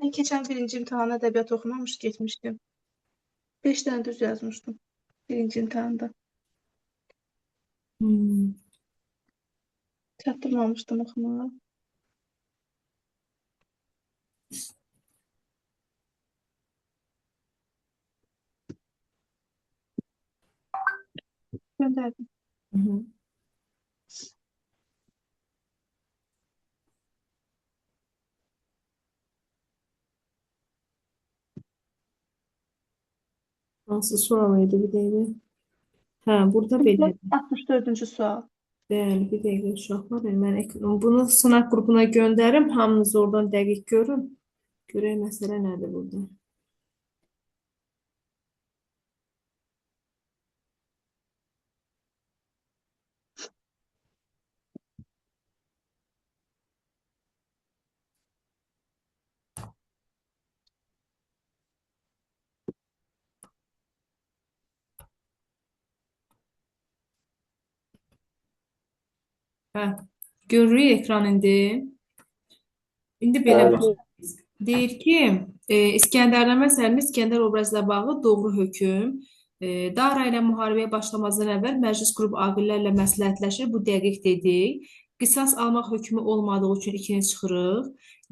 Mən keçən birinci imtahana ədəbiyyat oxumamış getmişdim. 5 dənə düz yazmışdım birinci imtahanda. Çatdırmamışdım oxumağa. Göndərdim. Hansı sual idi bir dəqiqə? Hə, burada belə. 64-cü sual. Bəli, bir dəqiqə uşaqlar. Mən bunu sınaq qrupuna göndərim. Hamınız oradan dəqiq görün. Görək məsələ nədir burada. Hə, görürük ekran indi. İndi belə başlayırıq. Deyir ki, İskəndərnamə əsərində İskəndər obrazı ilə bağlı doğru hökm. Dara ilə müharibəyə başlamazdan əvvəl məclis qrup aqillərlə məsləhətləşir. Bu dəqiq dedik. Qisas almaq hökmü olmadığı üçün 2-ni çıxırıq.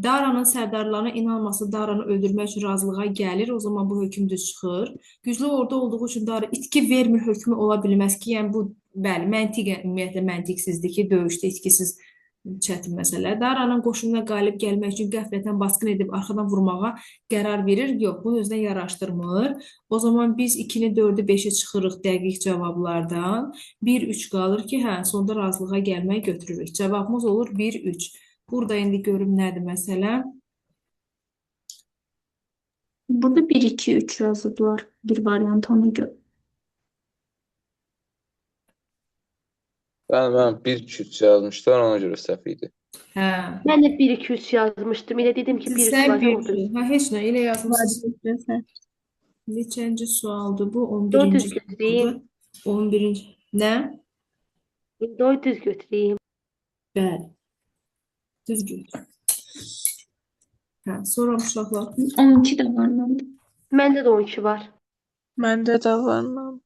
Daranın sərdarlarına inanması Daranı öldürmək üçün razılığa gəlir. O zaman bu hökm düz çıxır. Güclü ordu olduğu üçün Dara itki vermir hökmü ola bilməz ki, yəni bu bəli, məntiqən ümumiyyətlə məntiqsizdir ki, döyüşdə itkisiz çətin məsələ. Daranın qoşununa qalib gəlmək üçün qəflətən basqın edib arxadan vurmağa qərar verir. Yox, bunu özünə yaraşdırmır. O zaman biz 2-ni, 4-ü, 5-i çıxırıq dəqiq cavablardan. 1-3 qalır ki, hə, sonda razılığa gəlmək götürürük. Cavabımız olur 1-3. Burada indi görüm nədir məsələ? Burada 1, 2, 3 yazıblar. Bir variant ona görə. Mən 1-2-3 yazmışlar, ona görə səhv idi. Hə. Mən də 1, 2, 3 yazmışdım. Elə dedim ki, bir Sən sual 1 odur. Hə, heç nə, elə yazmısınız. Neçənci sualdır bu? 11-ci 400 götüreyim. sualdır. 11-ci. Nə? 400 götüreyim. Bəli. Düzgün. Hə, sonra uşaqlar. 12 də var məndə. Məndə də 12 var. Məndə də var mənim.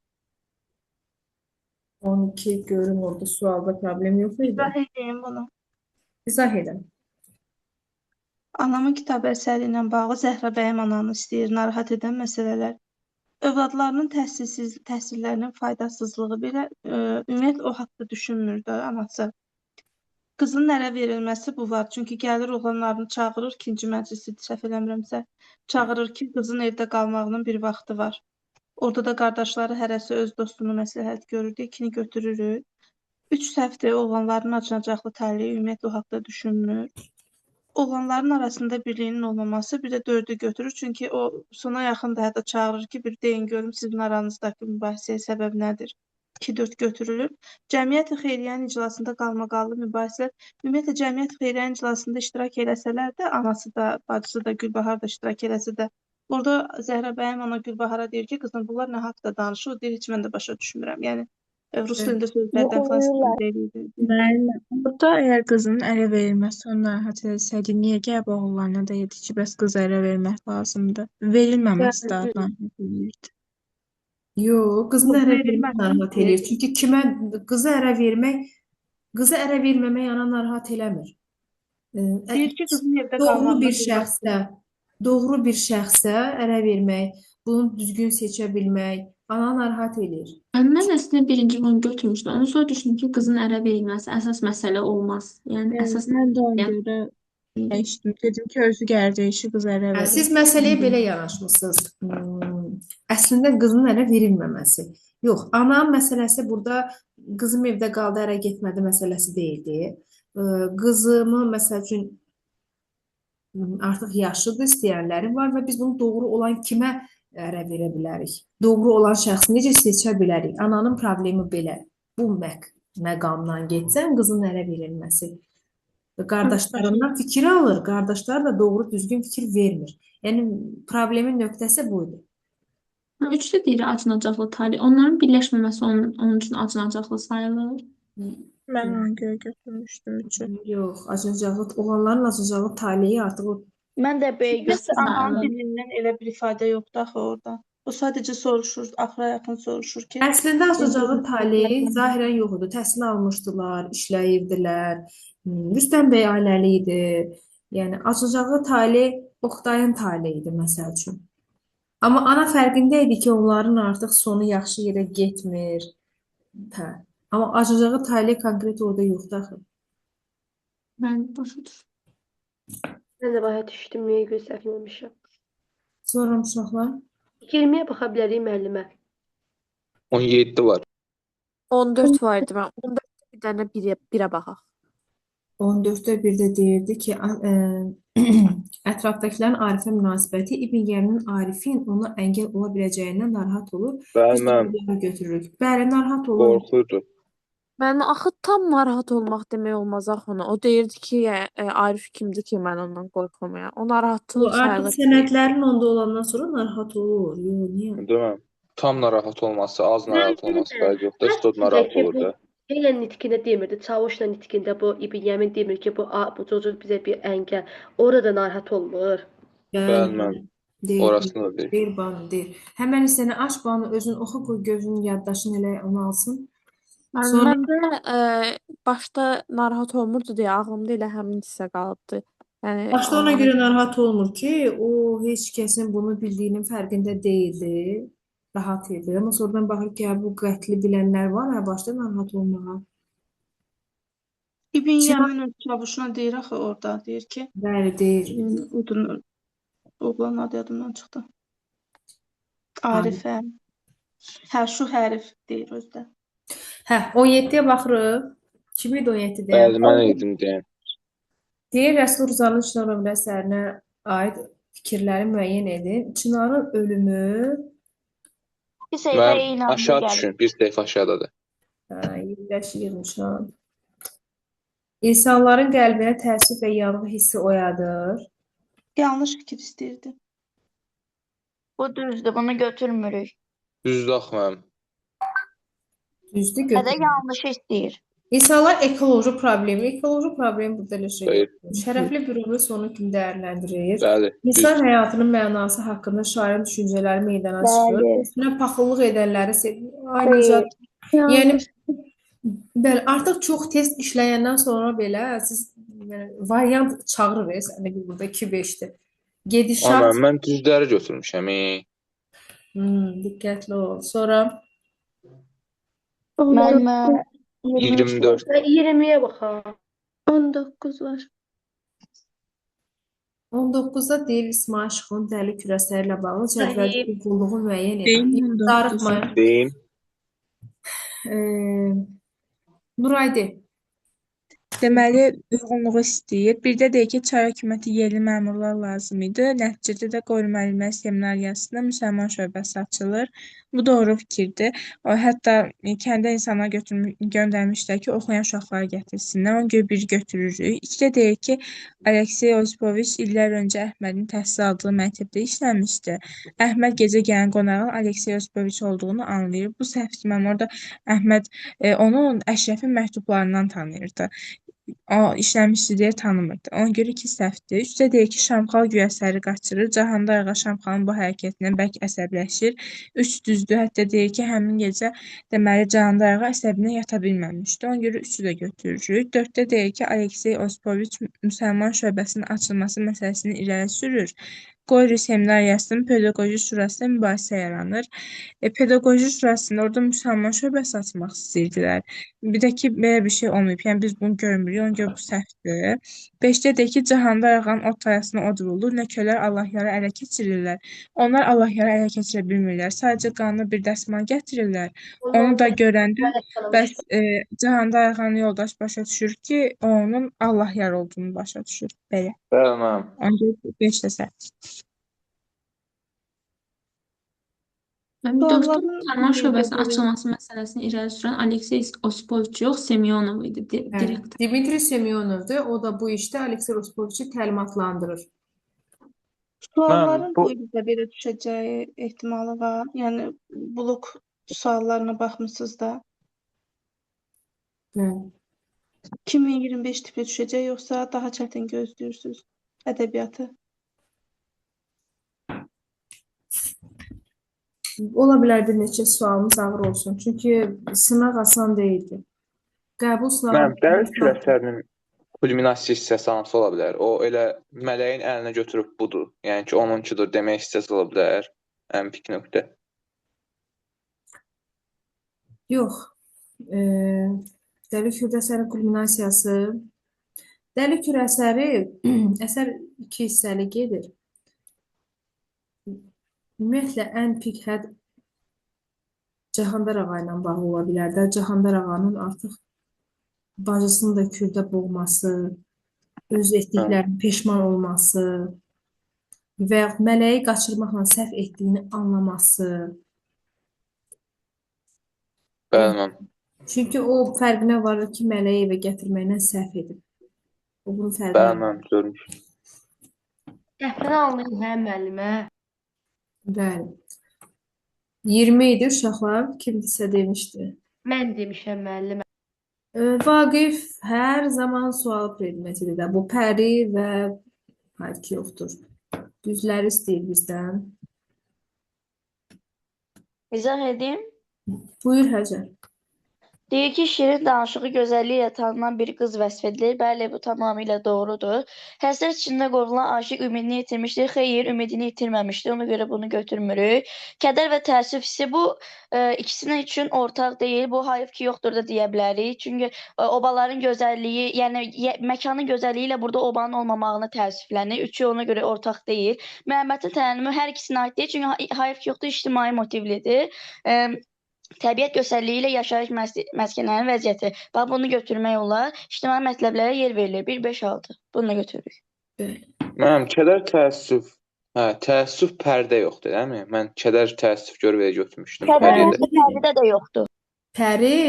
12 görüm orada sualda problem yox idi. İzah edeyim bunu. İzah edin. Anamın kitab əsəri ilə bağlı Zəhra bəyəm ananı istəyir, narahat edən məsələlər. Övladlarının təhsillərinin faydasızlığı belə ümumiyyətlə o haqda düşünmür də anası. Qızın ərə verilməsi bu var. Çünki gəlir oğlanlarını çağırır, ikinci məclisi səhv eləmirəmsə, çağırır ki, qızın evdə qalmağının bir vaxtı var. Orada da qardaşları hərəsi öz dostunu məsləhət görürdü, ikini götürürük. 3 səhvdir, oğlanların acınacaqlı taleyi ümumiyyətlə o haqda düşünmür. Oğlanların arasında birliyinin olmaması, bir də 4-ü götürür. Çünki o sona yaxın da hətta çağırır ki, bir deyin görüm sizin aranızdakı mübahisəyə səbəb nədir? 2-4 götürülür. Cəmiyyət-i Xeyriyyənin iclasında qalmaqallı mübahisələr, ümumiyyətlə Cəmiyyət-i Xeyriyyənin iclasında iştirak eləsələr də, anası da, bacısı da, Gülbahar da iştirak eləsə də, orada Zəhra bəyəm ana Gülbahara deyir ki, qızım bunlar nə haqda danışır? O deyir, heç mən də başa düşmürəm. Yəni rus dilində sözlərdən falan istifadə edir. Müəllimə, burada əgər qızın ərə verilməsi onu narahat etsəydi, niyə gəlib oğullarına deyirdi ki, bəs qıza ərə vermək lazımdır? Verilməməsi də narahat edirdi. Yox, qızın Yox, ərə vermək verilməsin narahat ki. eləyir. Çünki qızı ərə verməmək ana narahat eləmir. Deyir ki, qızın evdə Doğru qalmağına bir bir vaxtı var. doğru bir şəxsə ərə vermək, bunu düzgün seçə bilmək ana narahat eləyir. Mən əslində birinci bunu götürmüşdüm. Ondan sonra düşündüm ki, qızın ərə verilməsi əsas məsələ olmaz. Yəni əsas Mən də ona məsələ görə dəyişdim. Dedim ki, özü gəldiyişi qız ərə Hə, verir. siz məsələyə belə yanaşmısınız. Əslində qızın ərə verilməməsi. Yox, ana məsələsi burada qızım evdə qaldı, ərə getmədi məsələsi deyildi. Qızımı məsəl üçün artıq yaşlıdır, istəyənləri var və biz bunu doğru olan kimə ərə verə bilərik? Doğru olan şəxsi necə seçə bilərik? Ananın problemi belə. Bu məqamdan getsən qızın ərə verilməsi. Qardaşlarından fikir alır, qardaşlar da doğru düzgün fikir vermir. Yəni problemin nöqtəsi buydu. Üçdə deyir acınacaqlı tali. Onların birləşməməsi onun üçün acınacaqlı sayılır. Mən ona görə götürmüşdüm üçü. Yox, acınacaqlı, oğlanların acınacaqlı taleyi artıq o Mən də B götürdüm. Ananın dilindən elə bir ifadə yoxdur axı orada. O sadəcə soruşur, axıra yaxın soruşur ki, Əslində acınacaqlı taleyi zahirən yox idi. Təhsil almışdılar, işləyirdilər. Rüstəm bəy ailəli idi. Yəni acınacaqlı tale Oqtayın taleyi idi məsəl üçün. Amma ana fərqində idi ki, onların artıq sonu yaxşı yerə getmir. Hə. Amma acınacaqlı tale konkret orada yoxdur axı. Mən başa düşdüm. Mən də başa düşdüm, niyə görə səhv eləmişəm. Sonra uşaqlar 20-yə baxa bilərik müəllimə. 17 var. 14 var idi mən. 14 bir dənə birə baxaq. 14-də bir də deyirdi ki, ətrafdakıların Arifə münasibəti İbn Yəminin Arifin ona əngəl ola biləcəyindən narahat olur. Bəli, Biz mən bunu götürürük. Bəli, narahat olur. qorxurdu. Mən axı tam narahat olmaq demək olmaz axı ona. O deyirdi ki, Arif kimdir ki, mən ondan qorxmayam. O O narahatlıq artıq sayılır. sənədlərin onda olandan sonra narahat olur. Yox, niyə? Değil mi? Tam narahat olması, az narahat Bence olması de. fərqi yoxdur. Stod narahat Əslində ki, olur da. Elə nitqində demirdi, Çavuşla nitqində bu İbn Yəmin demir ki, bu çocuk bizə bir əngəl. Orada narahat olmur. Bəli, mən Deyir, orasını da deyir. deyir, bana deyir. Həmən səni aç, bana özün oxu, qoy gözünün yaddaşını elə onu alsın. Sonra Mən də başda narahat olmurdu deyə ağlımda elə həmin hissə qalıbdı. Yəni başta ona ona görə görə. narahat olmur ki, o heç kəsin bunu bildiyinin fərqində deyildi. Rahat idi. Amma sonradan baxır ki, hə, bu qətli bilənlər var, hə, başda narahat olmağa. İbn Sinan Yəmin öz çavuşuna deyir axı orada, deyir ki, bəli deyir. Udun oğlan adı yadımdan çıxdı. Ay. Arifə. Hə, şu hərif deyir özdə. Hə, 17-yə baxırıq. Kim idi 17-də? Bəli, mən idim deyən. Deyir, Rəsul Rızanın Çınar ömrü əsərinə aid fikirləri müəyyən edin. Çınarın ölümü Bir səhifə Mən eyni anda aşağı gəlir. düşün, bir səhifə aşağıdadır. yerləşir. İnsanların qəlbinə təəssüf və yanğı hissi oyadır. Yanlış fikir istəyirdi. Bu düzdür, bunu götürmürük. Düzdür axı mənim. Düzdür, Ya da götürün. yanlış istəyir. İnsanlar ekoloji problemi burada elə şey Xeyr. yoxdur. Şərəfli bir ömrü sonu kimi dəyərləndirir. Bəli, İnsan düzdür. həyatının mənası haqqında şairin düşüncələri meydana çıxır. Bəli. Üstünə paxıllıq edənləri ay Nicat. Yəni Yanlış. bəli, artıq çox test işləyəndən sonra belə siz yəni, variant çağırırız. Yəni burada 2-5-dir. Gedişat, Amma mən düzləri götürmüşəm. diqqətli ol. Sonra Mən 24. 20-yə baxaq. 19 var. 19-da deyil İsmail Şıxın dəli kürəsləri ilə bağlı cədvəldə Səhih. uyğunluğu müəyyən Deyim edin. 19. Darıxmayın. Deyim. Nuraydi. Deməli, uyğunluğu istəyir. Bir də deyir ki, Çar hökuməti yerli məmurlar lazım idi. Nəticədə də Qeyri-müəllimlər Seminariyasında müsəlman şöbəsi açılır. Bu doğru fikirdir. O hətta kəndə insanlar göndərmişlər ki, oxuyan uşaqları gətirsinlər. Ona görə bir götürürük. İkidə deyir ki, Aleksey Osipoviç illər öncə Əhmədin təhsil aldığı məktəbdə işləmişdi. Əhməd gecə gələn qonağın Aleksey Osipoviç olduğunu anlayır. Bu səhv mən orada Əhməd onun Əşrəfin məktublarından tanıyırdı. O işləmişdi deyə tanımırdı. Ona görə ki, səhvdir. Üstə deyir ki, Şamxal güya əsəri qaçırır. Cahandar ağa Şamxalın bu hərəkətindən bərk əsəbləşir. 3 düzdür. Hətta deyir ki, həmin gecə deməli Cahandar ağa əsəbindən yata bilməmişdi. Ona görə 3-ü də götürürük. 4-də deyir ki, Aleksey Osipoviç müsəlman şöbəsinin açılması məsələsini irəli sürür. Qori Seminariyasının pedaqoji şurasında mübahisə yaranır. Pedaqoji şurasında orada müsəlman şöbəsi açmaq istəyirdilər. Bir də ki, belə bir şey olmayıb. Yəni biz bunu görmürük. Ona görə bu səhvdir. 5-də deyir ki, Cahandar ağanın ot tayasına od vurulur. Nökərlər Allahyarı ələ keçirirlər. Onlar Allahyarı ələ keçirə bilmirlər. Sadəcə qanına bir dəsmal gətirirlər. Onu da görəndə bəs Cahandar ağanın yoldaş başa düşür ki, o onun Allahyar olduğunu başa düşür. Belə. Bəli, mənim. Ona görə 5 də səhv. Mən bir dostum Sualların müsəlman şöbəsinin biri. açılması məsələsini irəli sürən Aleksey Osipoviç yox, Semyonov idi Hə, direktor. Dimitri Semyonovdur. O da bu işdə Aleksey Rospoviçi təlimatlandırır. Sualların bu- bu ildə belə düşəcəyi ehtimalı var. Yəni blok suallarına baxmısınız da. Hə. 2025 tipli düşəcək yoxsa daha çətin gözləyirsiniz ədəbiyyatı? Ola bilər bir neçə sualımız ağır olsun. Çünki sınaq asan deyildi. Qəbul sınağı Mənim dəli kürəsinin kulminasiya hissəsi hansı ola bilər? O elə mələyin əlinə götürüb budur. Yəni ki, onunkudur demək hissəsi ola bilər. Ən pik nöqtə. yox. Dəli kürdə əsərin kulminasiyası. Dəli kür əsəri əsər 2 hissəli gedir. Ümumiyyətlə ən pik hədd Cahandar ağa ilə bağlı ola bilər də. Cahandar ağanın artıq bacısını da kürdə boğması, öz etdiklərinin peşman olması və yaxud mələyi qaçırmaqla səhv etdiyini anlaması. Bəli, mənim. Çünki o fərqinə varır ki, mələyi evə gətirməklə səhv edib. O bunun Bəli, fərqinə varır. mənim görmüşəm. Dəfnə alınır hə müəllimə. Bəli. 20 idi uşaqlar. Kimdisə demişdi. Mən demişəm müəllimə. Vaqif hər zaman sual predmetidir də. Bu pəri və ki yoxdur. Düzləri istəyir bizdən. İzah edeyim. Buyur Həcər. Deyir ki, şirin danışığı gözəlliyi ilə tanınan bir qız vəsf edilir. Bəli, bu tamamilə doğrudur. Həsrət içində qovrulan aşiq ümidini itirmişdir. Xeyr, ümidini itirməmişdir. Ona görə bunu götürmürük. Kədər və təəssüf hissi bu ikisinin üçün ortaq deyil. Bu hayıf ki, yoxdur da deyə bilərik. Çünki obaların gözəlliyi, yəni məkanın gözəlliyi ilə burada obanın olmamağını təəssüflənir. Üçü ona görə ortaq deyil. Məhəmmətin tərənnümü hər ikisinə aid deyil. Çünki hayıf ki, yoxdur, ictimai motivlidir. Təbiət gözəlliyi ilə yaşayış məskənlərinin vəziyyəti. Bax, bunu götürmək olar. İctimai mətləblərə yer verilir. 1, 5, 6. Bunu da götürürük. Mənim kədər təəssüf. Hə, təəssüf pərdə yoxdur, deyilmi? Mən kədər təəssüf görüb götürmüşdüm. Pəridə də yoxdur. Pəri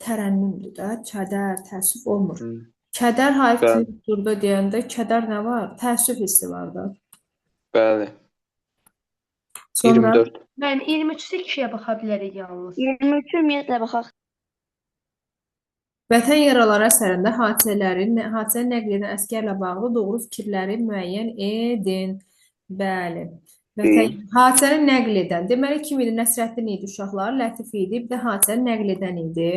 tərənnümdür də, kədər, təəssüf olmur. Kədər hayf ki, yoxdur da deyəndə kədər nə var? Təəssüf hissi var da. Bəli. Sonra 24. Mən 23-də 2-yə baxa bilərik yalnız. 23 ümumiyyətlə baxaq. Vətən yaraları əsərində hadisəni nəql edən əsgərlə bağlı doğru fikirləri müəyyən edin. Bəli. Hadisəni nəql edən. Deməli, kim idi? Nəsrəddin idi uşaqlar, Lətif idi, bir də hadisəni nəql edən idi.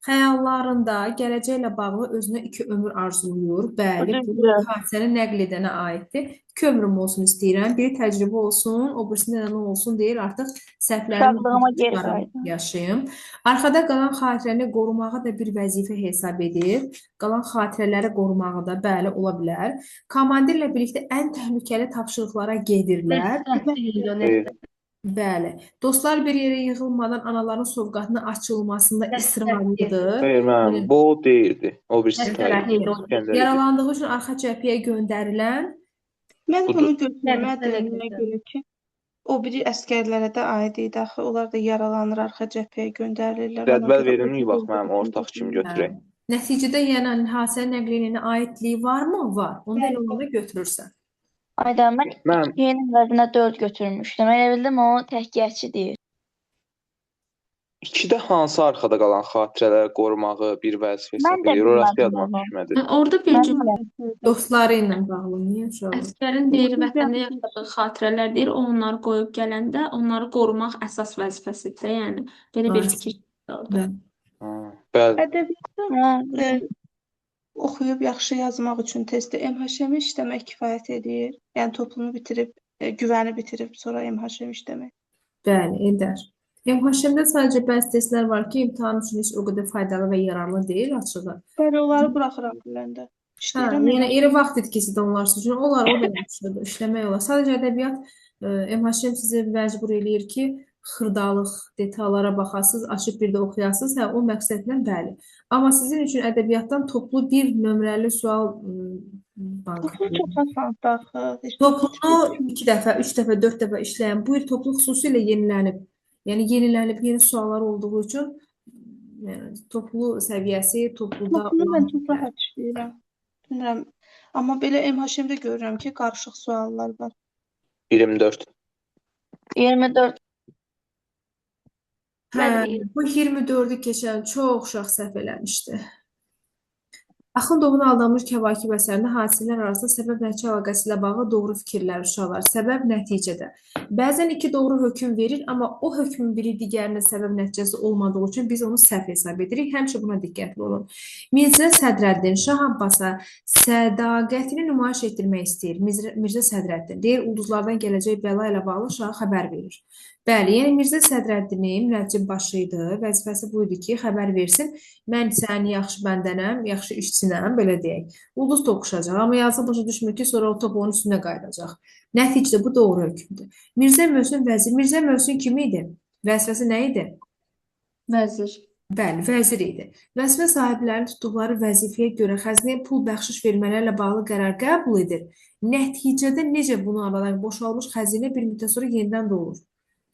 Xəyallarında gələcəklə bağlı özünə 2 ömür arzuluyur. Bəli, bu hadisəni nəql edənə aiddir. 2 ömrüm olsun istəyirəm, biri təcrübə olsun, o birisində nə olsun deyir, artıq səhvlərimi yaşayım. Arxada qalan xatirəni qorumağı da bir vəzifə hesab edir. Qalan xatirələri qorumağı da bəli ola bilər. Komandirlə birlikdə ən təhlükəli tapşırıqlara gedirlər. Bəli. Dostlar bir yerə yığılmadan anaların sovqatının açılmasında ısrarlıdır. Xeyr, mənim, bu o deyildi. O birisi Yaralandığı üçün arxa cəbhəyə göndərilən. Mən bunu götürmədim, nə görə ki, o biri əsgərlərə də aid idi axı. Onlar da yaralanır, arxa cəbhəyə göndərilirlər. Cədvəl verilmiş, bax, mənim ortaq kimi götürək. Nəticədə yəni hadisənin nəql edilənə aidliyi varmı? Var. Onu elə olanda götürürsən. Ayda, mən 2-nin əvəzinə 4 götürmüşdüm. Elə bildim, o təhkiyyətçi deyir. 2-də hansı arxada qalan xatirələri qorumağı bir vəzifə hesab edir? Orası yadıma düşmədi. Orada bir cümlə dostları ilə bağlı. Niyə uşaqlar? Əsgərin deyir, vətəndə yaşadığı xatirələr deyir, o onları qoyub gələndə onları qorumaq əsas vəzifəsidir. Yəni belə bir fikir orada. Bəli. Ədəbiyyatda oxuyub yaxşı yazmaq üçün testdə MHŞ-mi işləmək kifayət edir? Yəni toplumu bitirib, güvəni bitirib sonra MHŞ-mi işləmək? Bəli, edər. MHŞ-də sadəcə bəzi testlər var ki, imtahan üçün heç o qədər faydalı və yararlı deyil açığı. Bəli, onları buraxıram biləndə. Yəni iri vaxt itkisi də onlar üçün. Onlar o da yaxşıdır, işləmək olar. Sadəcə ədəbiyyat MHŞ sizə məcbur eləyir ki, xırdalıq detallara baxasınız, açıb bir də oxuyasınız. Hə, o məqsədlə bəli. Amma sizin üçün ədəbiyyatdan toplu bir nömrəli sual bankı. Toplunu 2 dəfə, 3 dəfə, 4 dəfə işləyən bu il toplu xüsusilə yenilənib. Yəni yenilənib yeni suallar olduğu üçün toplu səviyyəsi, topluda Toplunu mən çox rahat işləyirəm. Bilmirəm. Amma belə MHŞ-də görürəm ki, qarışıq suallar var. 24. 24. Hə, bu 24-ü keçən çox uşaq səhv eləmişdi. Axundovun Aldanmış Kəvakib əsərində hadisələr arasında səbəb-nəticə əlaqəsi ilə bağlı doğru fikirlər uşaqlar. Səbəb nəticədə. Bəzən 2 doğru hökm verir, amma o hökmün biri digərinin səbəb nəticəsi olmadığı üçün biz onu səhv hesab edirik. Həmişə buna diqqətli olun. Mirzə Sədrəddin Şah Abbasa sədaqətini nümayiş etdirmək istəyir. Mirzə Sədrəddin deyir, ulduzlardan gələcək bəla ilə bağlı şaha xəbər verir. Bəli, yəni Mirzə Sədrəddinin münəccim başı idi. Vəzifəsi bu idi ki, xəbər versin. Mən səni yaxşı bəndənəm, yaxşı işçinəm, belə deyək. Ulduz toqquşacaq, amma yazı başa düşmür ki, sonra o top onun üstünə qayıdacaq. Nəticədə bu doğru hökmdür. Mirzə Möhsün vəzir. Mirzə Möhsün kim idi? Vəzifəsi nə idi? Vəzir. Bəli, vəzir idi. Vəzifə sahiblərinin tutduqları vəzifəyə görə xəzinəyə pul bəxşiş vermələrlə bağlı qərar qəbul edir. Nəticədə necə bunu aradan boşalmış xəzinə bir müddət sonra yenidən dolur.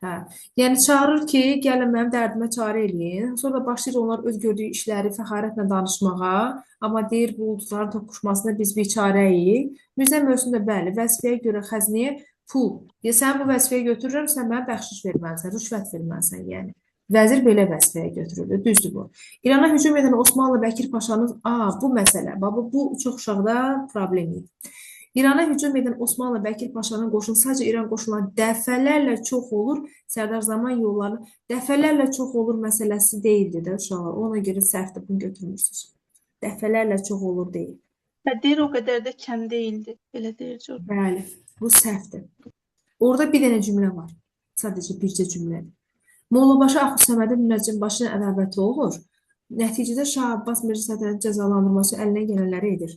Hə. Yəni çağırır ki, gəlin mənim dərdimə çarə eləyin. Sonra başlayır onlar öz gördüyü işləri fəxarətlə danışmağa, amma deyir bu ulduzların toqquşmasında biz bir çarəyik. Mirzə Möhsün də bəli, vəzifəyə görə xəzinəyə pul. Sən bu vəzifəyə götürürəm, sən mənə bəxşiş verməlisən, rüşvət verməlisən, yəni. Vəzir belə vəzifəyə götürülür, düzdür bu. İrana hücum edən Osmanlı Bəkir Paşanın, bu məsələ, bu çox uşaqda problem idi. İrana hücum edən Osmanlı Bəkir Paşanın qoşunu sadəcə İran qoşunları dəfələrlə çox olur, Sərdar Zaman yolları dəfələrlə çox olur məsələsi deyildi də uşaqlar. Ona görə səhvdir bunu götürmürsünüz. Dəfələrlə çox olur deyil. Deyir o qədər də kəm deyildi. Belə deyir Corc. Bəli, bu səhvdir. Orada bir dənə cümlə var. Sadəcə bircə cümlədir. Mollabaşı Axundsəmədin Münəccimbaşı ilə ədavəti olur. Nəticədə Şah Abbas Mirza Səttarxanın cəzalandırması əlindən gələnləri edir.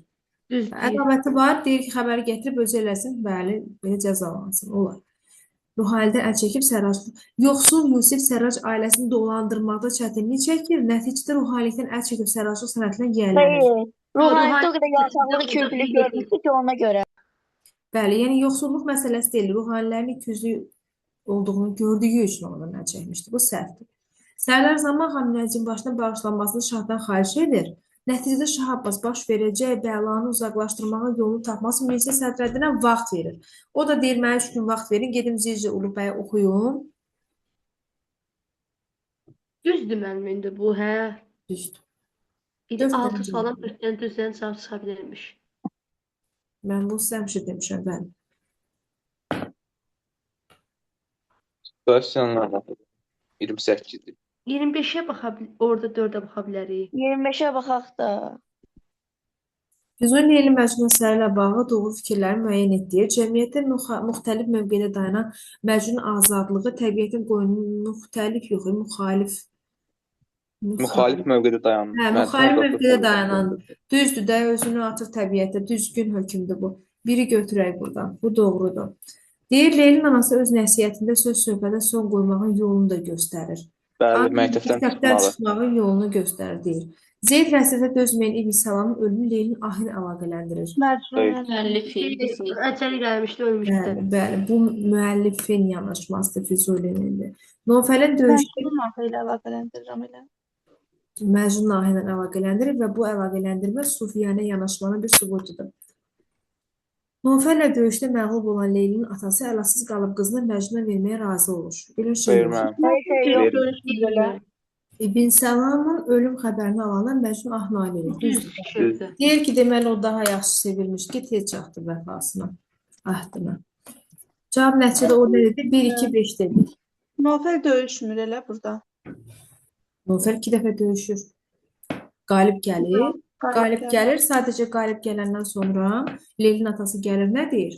Düz deyir. Ədavəti var, deyir ki, xəbəri gətirib özü eləsin, bəli, belə cəzalansın, olar. Ruhanidən əl çəkib Sərrac. Yoxsul Yusif Sərrac ailəsini dolandırmaqda çətinlik çəkir, nəticədə ruhanilikdən əl çəkib Sərraclıq sənətinə yiyələnir. Xeyr. Ruhanilikdə o qədər yalçaqlığı, körpülük görmüşdü ki, ona görə. Bəli, yəni yoxsulluq məsələsi deyil, ruhanilərin ikiyüzlü olduğunu gördüyü üçün ondan əl çəkmişdi. Bu səhvdir. Sərdar Zaman xan Münəccimbaşının bağışlanmasını şahdan xahiş edir. Nəticədə Şah Abbas baş verəcək bəlanı uzaqlaşdırmağın yolunu tapması Mirzə Sədrəddinə vaxt verir. O da deyir, mənə 3 gün vaxt verin, gedim Zircə Ulubəyə oxuyum. Düzdür mənim indi bu, hə? Düzdür. İndi Dörd 6 dənə sualdan cavab. 4 dənə düzdən cavab çıxa bilirmiş. Mən bu sizə həmişə demişəm, bəli. Versiyalarla 28-dir. 25-ə orada 4-ə baxa bilərik. 25-ə baxaq da. Füzuli Leyli Məcnun əsəri ilə bağlı doğru fikirləri müəyyən etdirir. Cəmiyyətdə müxtəlif mövqedə dayanan Məcnun azadlığı təbiətin qoynunu müxtəlif yox, Müxalif mövqedə dayanır. Hə, müxalif mövqedə dayanandır. Düzdür də, özünü atır təbiətdə, düzgün hökmdür bu. Biri götürək buradan, bu doğrudur. Deyir, Leylin anası öz nəsihətində söz-söhbətə son qoymağın yolunu da göstərir. Bəli, məktəbdən çıxmağın yolunu göstərir, deyir. Zeyd rəsədə dözməyən İbn Salamın ölümü Leylin ahini əlaqələndirir. Əcəli gəlmişdi, ölmüşdü. Bəli, bəli, bu müəllifin yanaşmasıdır Füzulinin. Novəlin döyüşü Məcnun ilə əlaqələndirirəm elə. Məcnun ahı ilə əlaqələndirir və bu əlaqələndirmə sufiyanə yanaşmanın bir sübutudur. Novəllə döyüşdə məğlub olan Leylinin atası əlasız qalıb qızını Məcnuna verməyə razı olur. Belə şey yox. İbn Salamın ölüm xəbərini alandan Məcnun ah nail edir. Düzdür. Deyir ki, deməli o daha yaxşı sevilmiş ki, tez çatdı vəfasına, ahdına. Cavab nəticədə o nə dedi? 1, 2, 5 dedi. Novel döyüşmür elə burada. Novel 2 dəfə döyüşür. Qalib gəlir. Qalib gəlir. Sadəcə qalib gələndən sonra Leylin atası gəlir. Nə deyir?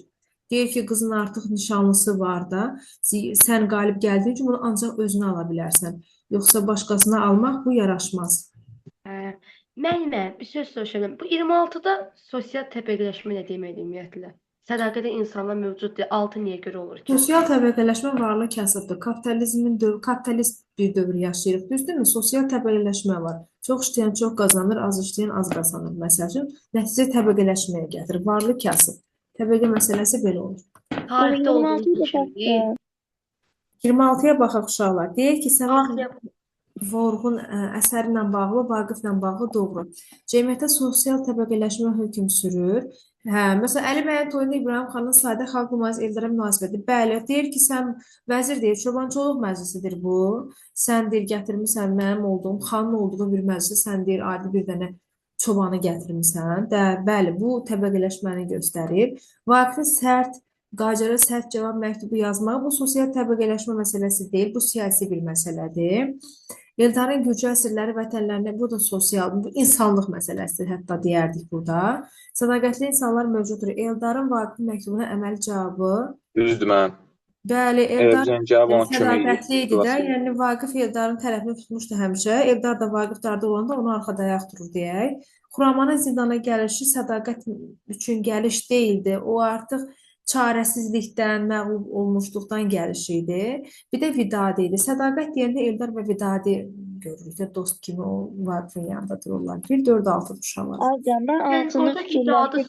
Deyir ki, qızın artıq nişanlısı var da, sən qalib gəldiyin üçün bunu ancaq özünə ala bilərsən. Yoxsa başqasına almaq bu yaraşmaz. Müəllimə, bir söz soruşacağım. Bu 26-da sosial təbəqələşmə nə deməkdir ümumiyyətlə? Sədaqətli insanlar mövcuddur. 6 niyə görə olur ki? Sosial təbəqələşmə varlı kasıbdır. Kapitalist bir dövr yaşayırıq. Düzdürmü? Sosial təbəqələşmə var. Çox işləyən çox qazanır, az işləyən az qazanır. Məsəl üçün, nəticə təbəqələşməyə gətirir. Varlı kasıb. Təbəqə məsələsi belə olur. Tarixdə olduğunu düşünürük. 26-ya baxaq uşaqlar. Deyək ki, Səməd Vurğun əsəri ilə bağlı, Vaqiflə bağlı doğru. Cəmiyyətdə sosial təbəqələşmə hökm sürür. Məsələn, Əli bəyin toyunda İbrahim xanın sadə xalq nümayəndə Eldara münasibəti. Bəli, deyir ki, sən vəzir deyir, çobançılıq məclisidir bu. Sən deyir, gətirmisən mənim olduğum, xanın olduğu bir məclisi, sən deyir, adi bir dənə çobanı gətirmisən. Bəli, bu təbəqələşməni göstərir. Vaqifin sərt Qacara sərt cavab məktubu yazmaq bu sosial təbəqələşmə məsələsi deyil, bu siyasi bir məsələdir. Eldarın gürcü əsirləri vətənlərinə, bu da sosial, bu insanlıq məsələsidir, hətta deyərdik burada. Sədaqətli insanlar mövcuddur. Eldarın Vaqifin məktubuna əməli cavabı. Düzdür mən. Bəli, Eldar sədaqətli idi də, yəni Vaqif Eldarın tərəfini tutmuşdu həmişə. Eldar da Vaqif darda olanda onu arxada ayaq durur deyək. Xuramanın zindana gəlişi sədaqət üçün gəliş deyildi. O artıq çarəsizlikdən, məğlub olmuşluqdan gəliş idi. Bir də Vidadi idi. Sədaqət deyəndə Eldar və Vidadi görürük də dost kimi o Vaqifin yanında dururlar. 1-4-6 uşaqlar. Azcan, mən altını Vaqif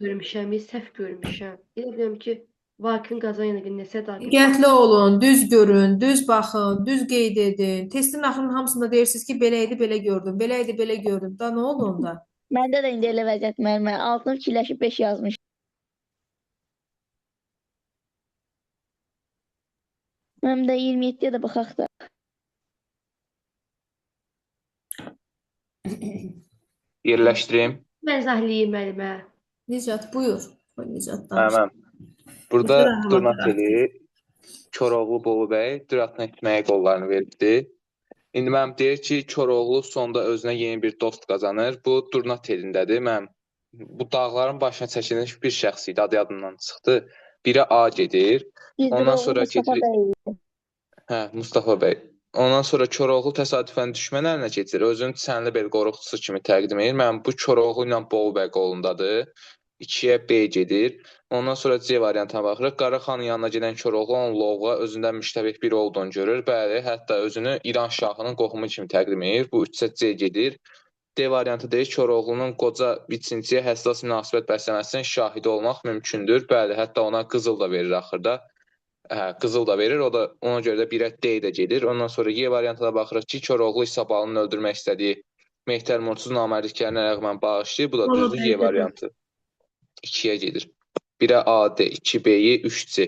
görmüşəm, səhv görmüşəm. Elə bilirəm ki, Vaqifin qazanına nə sədaqət. Diqqətli olun, düz görün, düz baxın, düz qeyd edin. Testin axırının hamısında deyirsiniz ki, belə idi, belə gördüm, belə idi, belə gördüm. Da nə oldu onda? Məndə də indi elə vəziyyət müəllimə. Altını fikirləşib 5 yazmış. Mənim də 27-yə də baxaq da. Yerləşdireyim. Mən izah eləyim müəllimə. Nicat, buyur. Qoy Nicat danış. Mənim. Burada Götürən hava Durnateli Koroğlu Bolu bəy Düratına etməyə qollarını veribdi. İndi mənim deyir ki, Koroğlu sonda özünə yeni bir dost qazanır. Bu Durnat elindədir. Mənim bu dağların başına çəkilmiş bir şəxs idi, adı yadımdan çıxdı. Biri A gedir. Ondan sonra Mustafa gedir. bəy. Hə, Mustafa bəy. Ondan sonra Koroğlu təsadüfən düşmən əlinə keçir. Özünü Çənli bel qoruqçusu kimi təqdim edir. Mənim bu Koroğlu ilə Bolu bəy qolundadır. 2-yə B gedir. Ondan sonra C variantına baxırıq. Qaraxanın yanına gedən Koroğlu onun lovğa özündən müştəbih biri olduğunu görür. Bəli, hətta özünü İran şahının qohumu kimi təqdim edir. Bu 3-ə C gedir. D variantı deyir Koroğlunun qoca biçinciyə həssas münasibət bəsləməsinin şahidi olmaq mümkündür. Bəli, hətta ona qızıl da verir axırda. Hə, qızıl da verir. O da ona görə də 1-ə D də gedir. Ondan sonra Y variantına baxırıq ki, Koroğlu İsabalını öldürmək istədiyi Mehtər Mursuz namərdliklərinə rəğmən bağışlayır. Bu da Bolu düzdür, Y bəydə də. variantı. 2-yə gedir. 1-ə A, D, 2B-yi, 3C.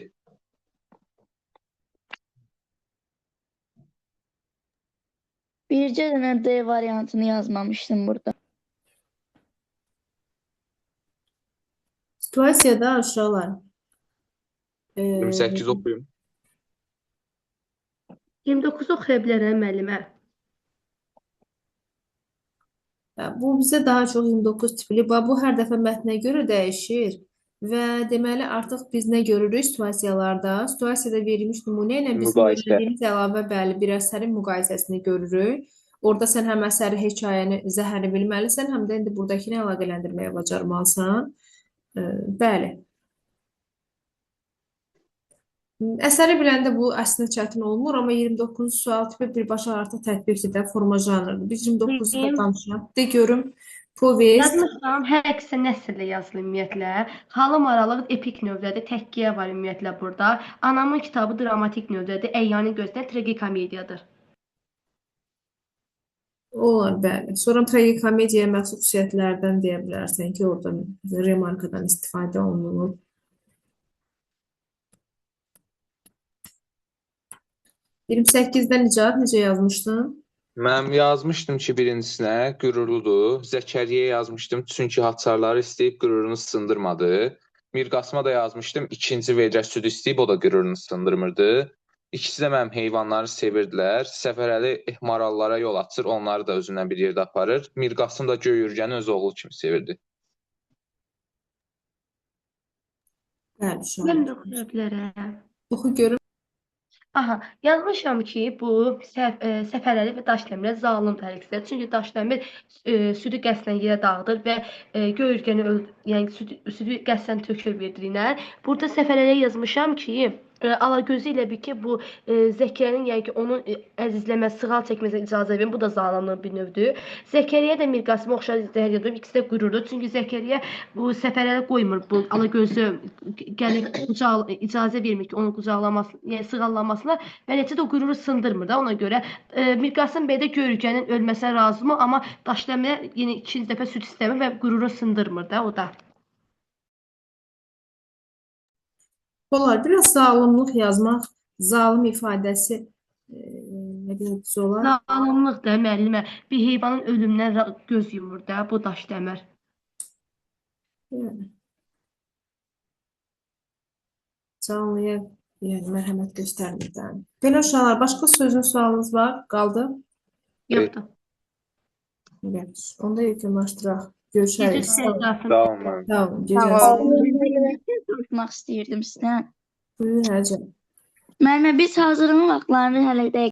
Bircə dənə D variantını yazmamışdım burada. Situasiyada uşaqlar. 28 oxuyum. 29 oxuya bilərəm müəllimə. Bu bizə daha çox 29 tipli. Bu hər dəfə mətnə görə dəyişir və deməli artıq biz nə görürük situasiyalarda? Situasiyada verilmiş nümunə ilə bizim Müqayisə. öyrəndiyimiz əlavə bəli bir əsərin müqayisəsini görürük. Orada sən həm əsəri, hekayəni, zəhəri bilməlisən, həm də indi buradakını əlaqələndirməyə bacarmalısan. Bəli. Əsəri biləndə bu əslində çətin olmur, amma 29-cu sual tipi birbaşa artıq tətbiqdir də, forma janrıdır. Biz 29-u da Bildim. danışaq. De görüm. Povest. Yazmışam, hər ikisi nəsrlə yazılı ümumiyyətlə. Halım aralıq epik növdədir, təhkiyə var ümumiyyətlə burada. Anamın kitabı dramatik növdədir, Əyyanın gözünə tragikomediyadır. Olar, bəli. Sonra tragikomediyaya məxsus xüsusiyyətlərdən deyə bilərsən ki, oradan remarkadan istifadə olunur. – 28-dən Nicat necə yazmışdın? Mən yazmışdım ki, birincisinə qürurludur. Zəkəriyə yazmışdım çünki haçarları istəyib qürurunu sındırmadı. Mirqasıma da yazmışdım ikinci vedrə süd istəyib o da qürurunu sındırmırdı. İkisi də mənim heyvanları sevirdilər. Səfərəli marallara yol açır, onları da özündən bir yerdə aparır. Mirqasım da Göyürgəni öz oğlu kimi sevirdi. Bəli, şu Mən an. də oxuya bilərəm. Oxu görüm. Aha, yazmışam ki, bu Səfərəli və Daşdəmirə zalım tərəfdir. Çünki Daşdəmir südü qəsdən yerə dağıdır və Göyürgəni yəni südü qəsdən tökür verdirinə. Burada Səfərəliyə yazmışam ki, Alagözü ilə bir ki, bu Zəkəriyənin yəni ki, onun əzizləmə, sığal çəkməsinə icazə verin. Bu da zalımlığın bir növüdür. Zəkəriyə də Mirqasımı oxşar zəhər edir. İkisi də qürurdur. Çünki Zəkəriyə bu Səfərəli qoymur. Bu Alagözü gəlib icazə vermir ki, onu qucaqlamasına, yəni sığallanmasına və necə də o qüruru sındırmır da ona görə. Mirqasım bəy də Göyürgənin ölməsinə razımı, amma Daşdəmirə yenə ikinci dəfə süd istəmir və qüruru sındırmır da o da. Olar, biraz zalımlıq yazmaq, zalım ifadəsi nə qədər düz olar? Zalımlıq da müəllimə bir heyvanın ölümündən göz yumur da bu Daşdəmir. Yəni. Canlıya yəni mərhəmət göstərmirdən. Belə uşaqlar, başqa sözün sualınız var? Qaldı? Yoxdur. Yaxşı. Onda yekunlaşdıraq. Görüşərik. Gecə xeyir. Sağ olun mənim. Sağ olun. Gecəniz. Soruşmaq istəyirdim sizdən. Buyur Həcə. Müəllimə, biz hazırlıq vaxtlarını hələ dəqiq